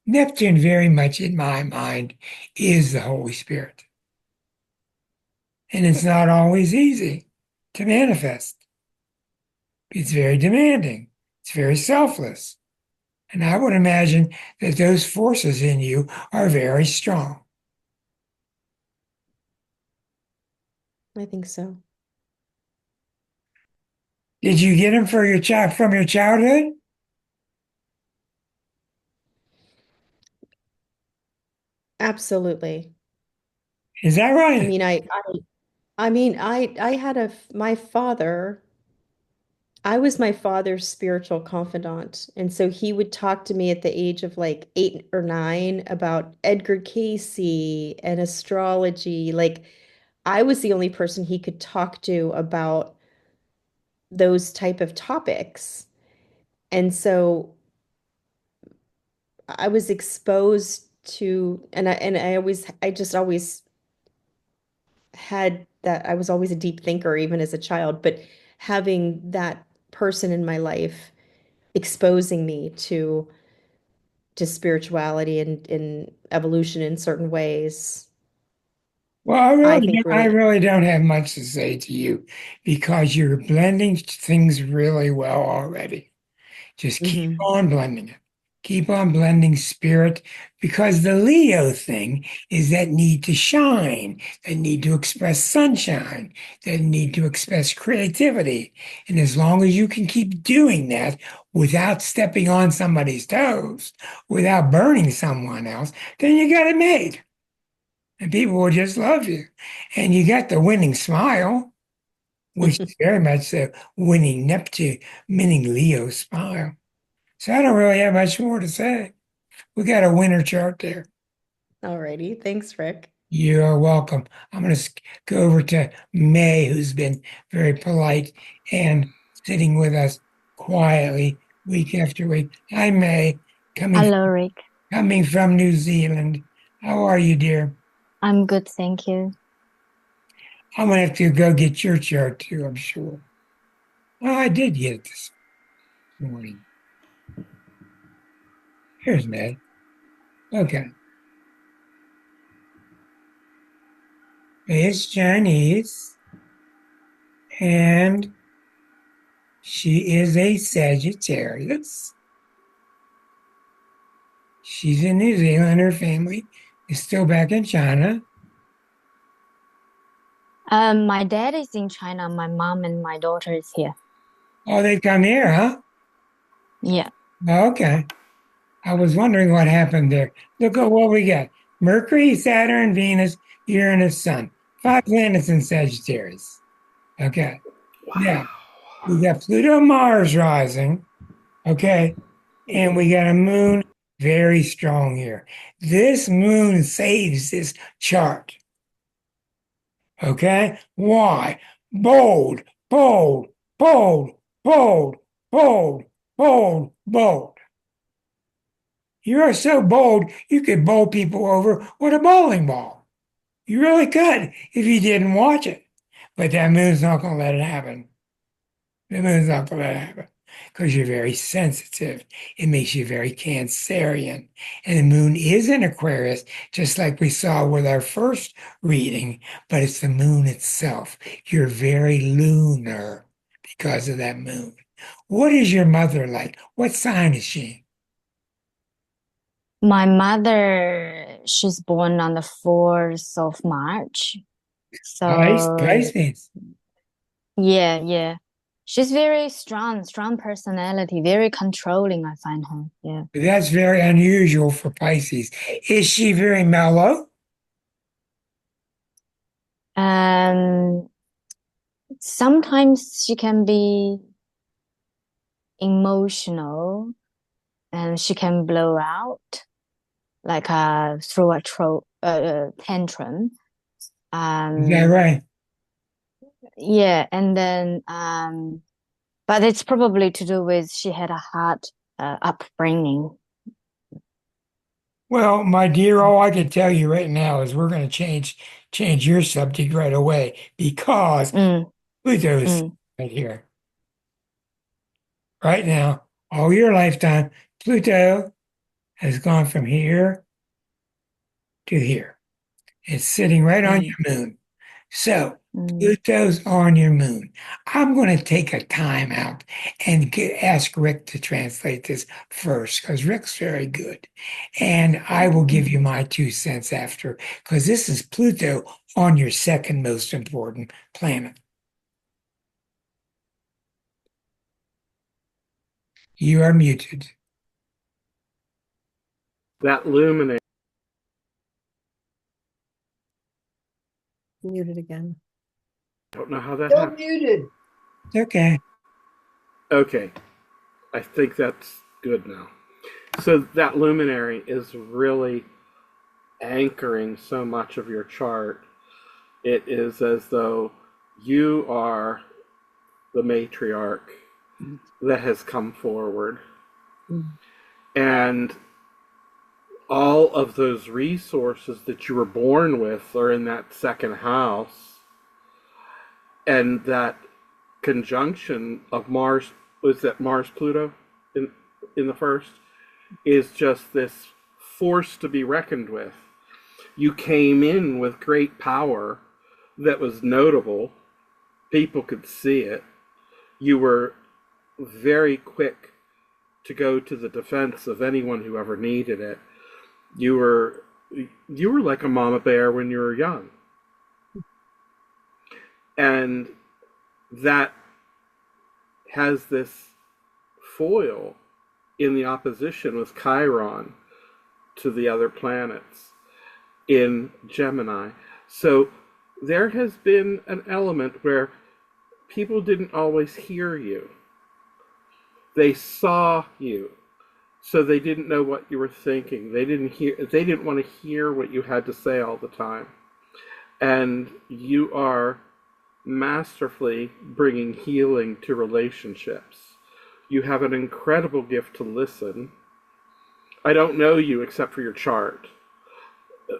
Neptune, very much in my mind, is the Holy Spirit. And it's not always easy to manifest. It's very demanding. It's very selfless. And I would imagine that those forces in you are very strong. I think so. Did you get them for your child from your childhood? Absolutely. Is that I right? mean, I had my father, I was my father's spiritual confidant. And so he would talk to me at the age of like 8 or 9 about Edgar Casey and astrology. Like I was the only person he could talk to about those type of topics. And so I was exposed to, I just always had that. I was always a deep thinker, even as a child, but having that person in my life exposing me to spirituality and evolution in certain ways, Well, I think I really. really don't have much to say to you because you're blending things really well already. Just keep Mhm. on blending it. Keep on blending spirit because the Leo thing is that need to shine, that need to express sunshine, that need to express creativity. And as long as you can keep doing that without stepping on somebody's toes, without burning someone else, then you got it made. And people will just love you. And you got the winning smile, which is very much the winning Neptune, winning Leo smile. So I don't really have much more to say. We got a winner chart there. Alrighty, thanks, Rick. You're welcome. I'm going to go over to May, who's been very polite and sitting with us quietly week after week. Hi, May, coming Hello, Rick. coming from New Zealand. How are you, dear? I'm good, thank you. I'm going to have to go get your chart too, I'm sure. Well, I did get it this morning. Here's May. Okay. May is Chinese, and she is a Sagittarius. She's in New Zealand. Her family is still back in China. My dad is in China. My mom and my daughter is here. Oh, they come here, huh? Yeah. Okay. I was wondering what happened there. Look at what we got. Mercury, Saturn, Venus, Uranus, Sun. 5 planets in Sagittarius. Okay. Now, we got Pluto, Mars rising. Okay. And we got a moon very strong here. This moon saves this chart. Okay? Why? Bold, bold, bold, bold, bold, bold, bold. You are so bold, you could bowl people over with a bowling ball. You really could if you didn't watch it. But that moon's not going to let it happen. The moon's not going to let it happen because you're very sensitive. It makes you very Cancerian. And the moon is in Aquarius, just like we saw with our first reading, but it's the moon itself. You're very lunar because of that moon. What is your mother like? What sign is she? My mother, she's born on the 4th of March. So, Pisces. yeah, yeah. She's very strong personality, very controlling, I find her. Yeah. That's very unusual for Pisces. Is she very mellow? Um, Sometimes she can be emotional and she can blow out like through a tantrum. Is that Um, right? yeah, and then but it's probably to do with she had a hard upbringing. Well, my dear, all I can tell you right now is we're going to change your subject right away because Mm, Pluto is mm, right here, right now, all your lifetime. Pluto has gone from here to here. It's sitting right on mm, your moon. So mm, Pluto's on your moon. I'm going to take a time out and ask Rick to translate this first because Rick's very good. And I will give you my 2 cents after because this is Pluto on your second most important planet. You are muted. That luminary. Muted again. I don't know how that Still happened. muted. Okay. Okay, I think that's good now. So that luminary is really anchoring so much of your chart. It is as though you are the matriarch that has come forward. Mm. And all of those resources that you were born with are in that second house. And that conjunction of Mars, was that Mars Pluto in the first, is just this force to be reckoned with. You came in with great power that was notable. People could see it. You were very quick to go to the defense of anyone who ever needed it. You were like a mama bear when you were young. And that has this foil in the opposition with Chiron to the other planets in Gemini. So there has been an element where people didn't always hear you. They saw you, so they didn't know what you were thinking. They didn't want to hear what you had to say all the time. And you are masterfully bringing healing to relationships. You have an incredible gift to listen. I don't know you except for your chart.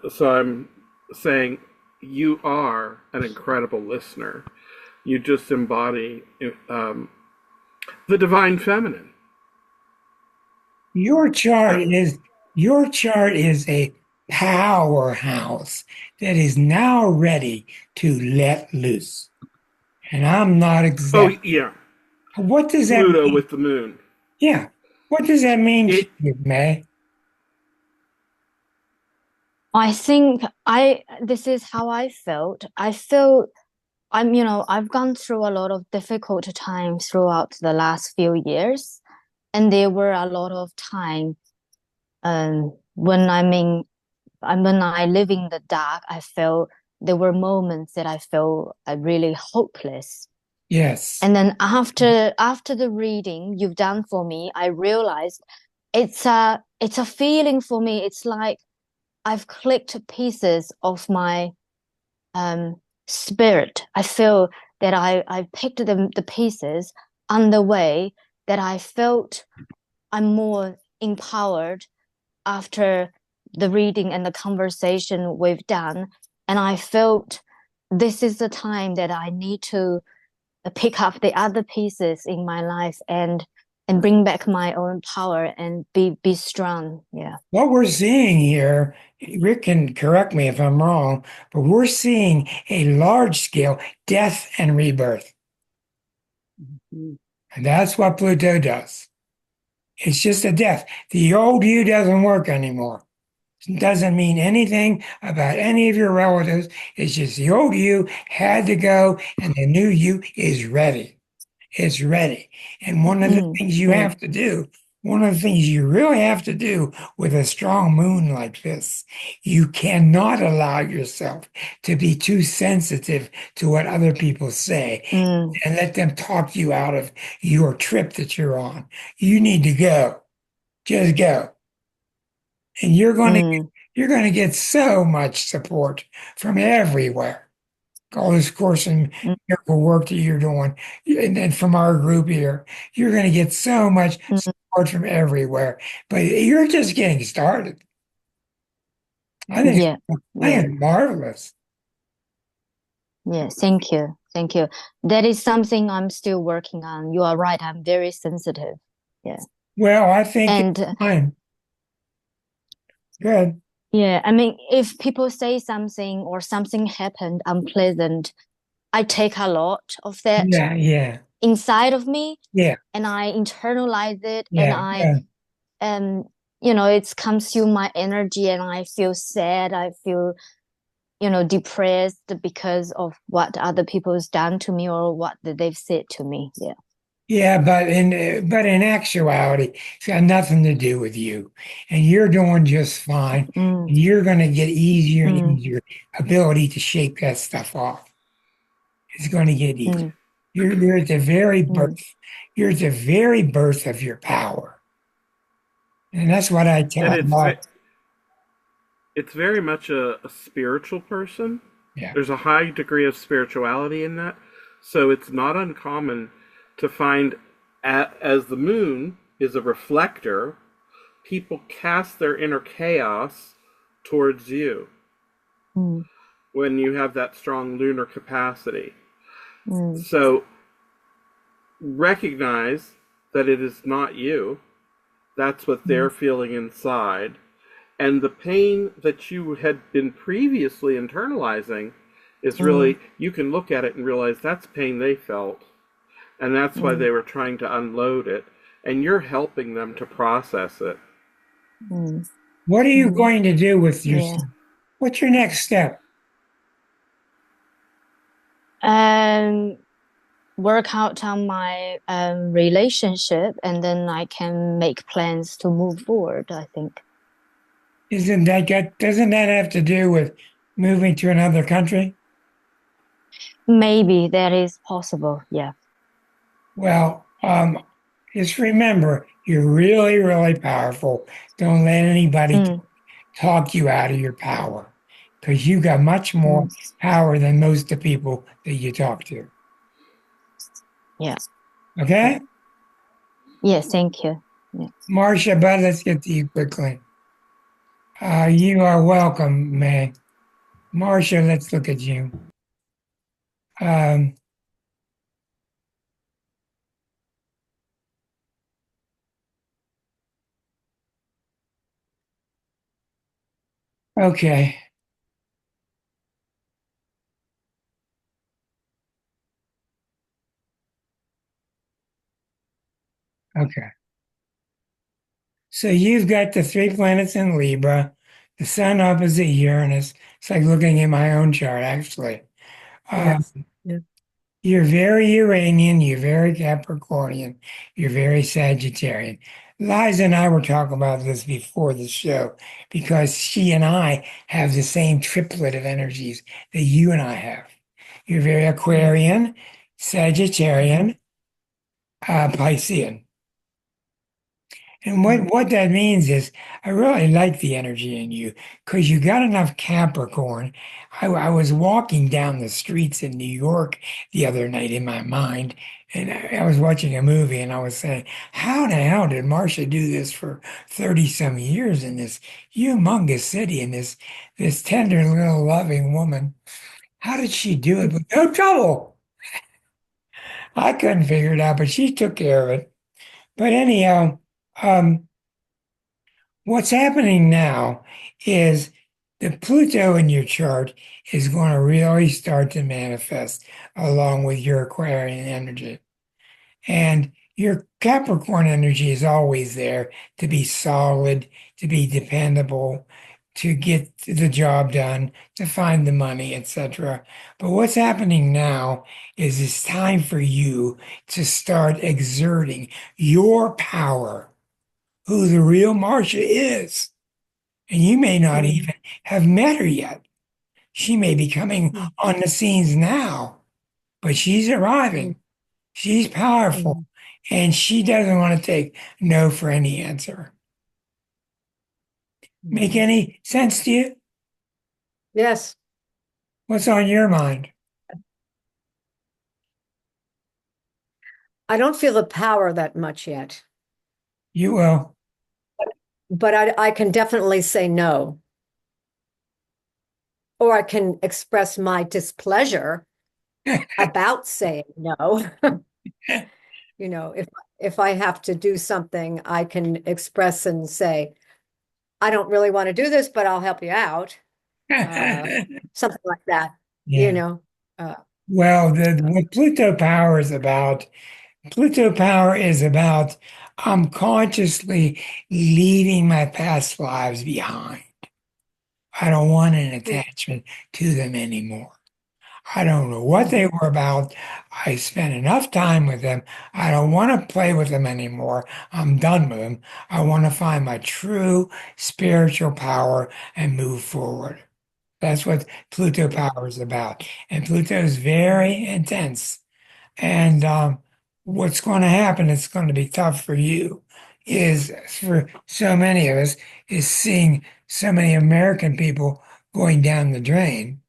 So I'm saying you are an incredible listener. You just embody the divine feminine. Your chart is a powerhouse that is now ready to let loose. And I'm not Oh, exact. yeah. What does that Pluto mean? with the moon. Yeah. What does that mean to It, you, May? I think this is how I felt. I've gone through a lot of difficult times throughout the last few years, and there were a lot of time when when I live in the dark, I felt there were moments that I felt really hopeless. Yes. And then after the reading you've done for me, I realized it's a feeling for me. It's like I've clicked pieces of my spirit. I feel that I picked the pieces on the way, that I felt I'm more empowered after the reading and the conversation we've done. And I felt this is the time that I need to pick up the other pieces in my life and bring back my own power and be strong. Yeah. What we're seeing here, Rick can correct me if I'm wrong, but we're seeing a large scale death and rebirth. Mhm. And that's what Pluto does. It's just a death. The old you doesn't work anymore. It doesn't mean anything about any of your relatives. It's just the old you had to go and the new you is ready. It's ready. And one of the things you have to do, one of the things you really have to do with a strong moon like this, you cannot allow yourself to be too sensitive to what other people say and let them talk you out of your trip that you're on. You need to go. Just go. And you're going to get so much support from everywhere. All this course and miracle work that you're doing, and then from our group here, you're going to get so much support from everywhere. But you're just getting started. I think Yeah. I Yeah. think it's marvelous. Yeah. Thank you. Thank you. That is something I'm still working on. You are right. I'm very sensitive. Yeah. Well, I think And it's fine. Good. yeah, I mean, if people say something or something happened unpleasant, I take a lot of that Yeah, yeah, inside of me yeah, and I internalize it and yeah, yeah. um it consume my energy and I feel sad. I feel, depressed because of what other people's done to me or what they've said to me. Yeah. Yeah, but in actuality, it's got nothing to do with you, and you're doing just fine. Mm, And you're going to get easier and mm, easier ability to shake that stuff off. It's going to get easier. mm, You're at the very mm. birth. You're at the very birth of your power, and that's what I tell and a lot. it's very much a spiritual person. Yeah, There's a high degree of spirituality in that. So it's not uncommon to find, as the moon is a reflector, people cast their inner chaos towards you Mm. when you have that strong lunar capacity. Mm. So recognize that it is not you. That's what they're feeling inside. And the pain that you had been previously internalizing is really, you can look at it and realize that's pain they felt. And that's why they were trying to unload it. And you're helping them to process it. Mm. What are you Mm. going to do with your, Yeah. what's your next step? And work out on my relationship, and then I can make plans to move forward, I think. Doesn't that have to do with moving to another country? Maybe that is possible. Yeah. Well, just remember, you're really, really powerful. Don't let anybody Mm. talk you out of your power because you got much more Mm. power than most of the people that you talk to. Yeah. Okay? Yeah. Thank you. Yeah. Marcia, but let's get to you quickly. You are welcome, May. Marcia, let's look at you. Um, okay. Okay. So you've got the three planets in Libra, the sun opposite Uranus. It's like looking at my own chart, actually. Um, Yes. Yeah. you're very Uranian, you're very Capricornian, you're very Sagittarian. Liza and I were talking about this before the show because she and I have the same triplet of energies that you and I have. You're very Aquarian, Sagittarian, Piscean. And what that means is I really like the energy in you because you got enough Capricorn. I was walking down the streets in New York the other night in my mind, and I was watching a movie and I was saying, how the hell did Marcia do this for 30 some years in this humongous city and this tender little loving woman? How did she do it with no trouble? I couldn't figure it out, but she took care of it. But anyhow, um, what's happening now is the Pluto in your chart is going to really start to manifest along with your Aquarian energy. And your Capricorn energy is always there to be solid, to be dependable, to get the job done, to find the money, etc. But what's happening now is it's time for you to start exerting your power, who the real Marcia is. And you may not even have met her yet. She may be coming on the scenes now, but she's arriving. She's powerful, and she doesn't want to take no for any answer. Make any sense to you? Yes. What's on your mind? I don't feel the power that much yet, You will. but I can definitely say no. Or I can express my displeasure about saying no. You know, if I have to do something, I can express and say, I don't really want to do this, but I'll help you out. Something like that, you Yeah. know. Uh, Well, what Pluto power is about I'm consciously leaving my past lives behind. I don't want an attachment to them anymore. I don't know what they were about. I spent enough time with them. I don't want to play with them anymore. I'm done with them. I want to find my true spiritual power and move forward. That's what Pluto power is about. And Pluto is very intense. And what's going to happen, it's going to be tough for you, is for so many of us, is seeing so many American people going down the drain.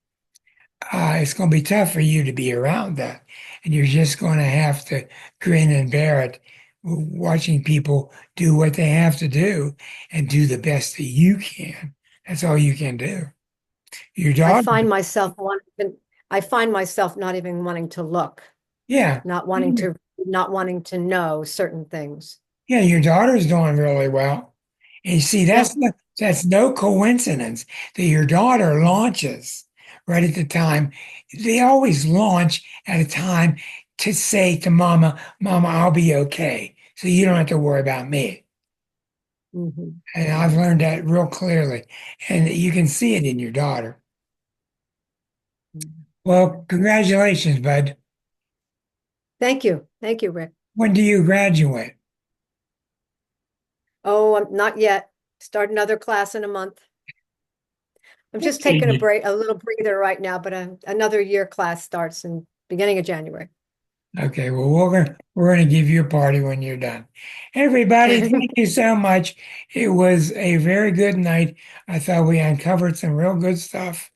It's going to be tough for you to be around that. And you're just going to have to grin and bear it watching people do what they have to do and do the best that you can. That's all you can do. Your I daughter, find myself I find myself not even wanting to look, yeah, not wanting to know certain things. yeah, your daughter's doing really well. And you see, that's no coincidence that your daughter launches right at the time. They always launch at a time to say to mama, Mama, I'll be okay. So you don't have to worry about me. Mhm. And I've learned that real clearly. And you can see it in your daughter. Well, congratulations, bud. Thank you. Thank you, Rick. When do you graduate? Oh, I'm not yet. Start another class in a month. I'm just Okay. taking a little breather right now, but another year class starts in beginning of January. Okay, well, we're gonna give you a party when you're done. Everybody, thank you so much. It was a very good night. I thought we uncovered some real good stuff.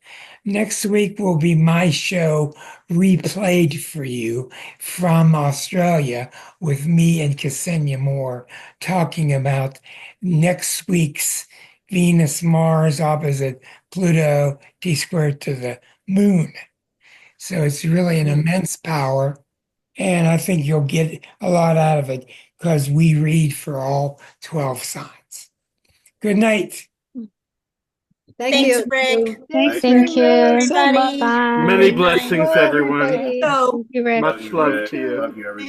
Next week will be my show replayed for you from Australia with me and Ksenia Moore talking about next week's Venus Mars opposite Pluto T squared to the moon. So it's really an immense power. And I think you'll get a lot out of it because we read for all 12 signs. Good night. Thank Thanks, you. Rick. Thanks, Thank Rick. you. So much. Everybody. Bye. Many Good night. blessings, Bye, everyone. everybody. So. Thank you, Rick. Much love to you. Love you, everybody.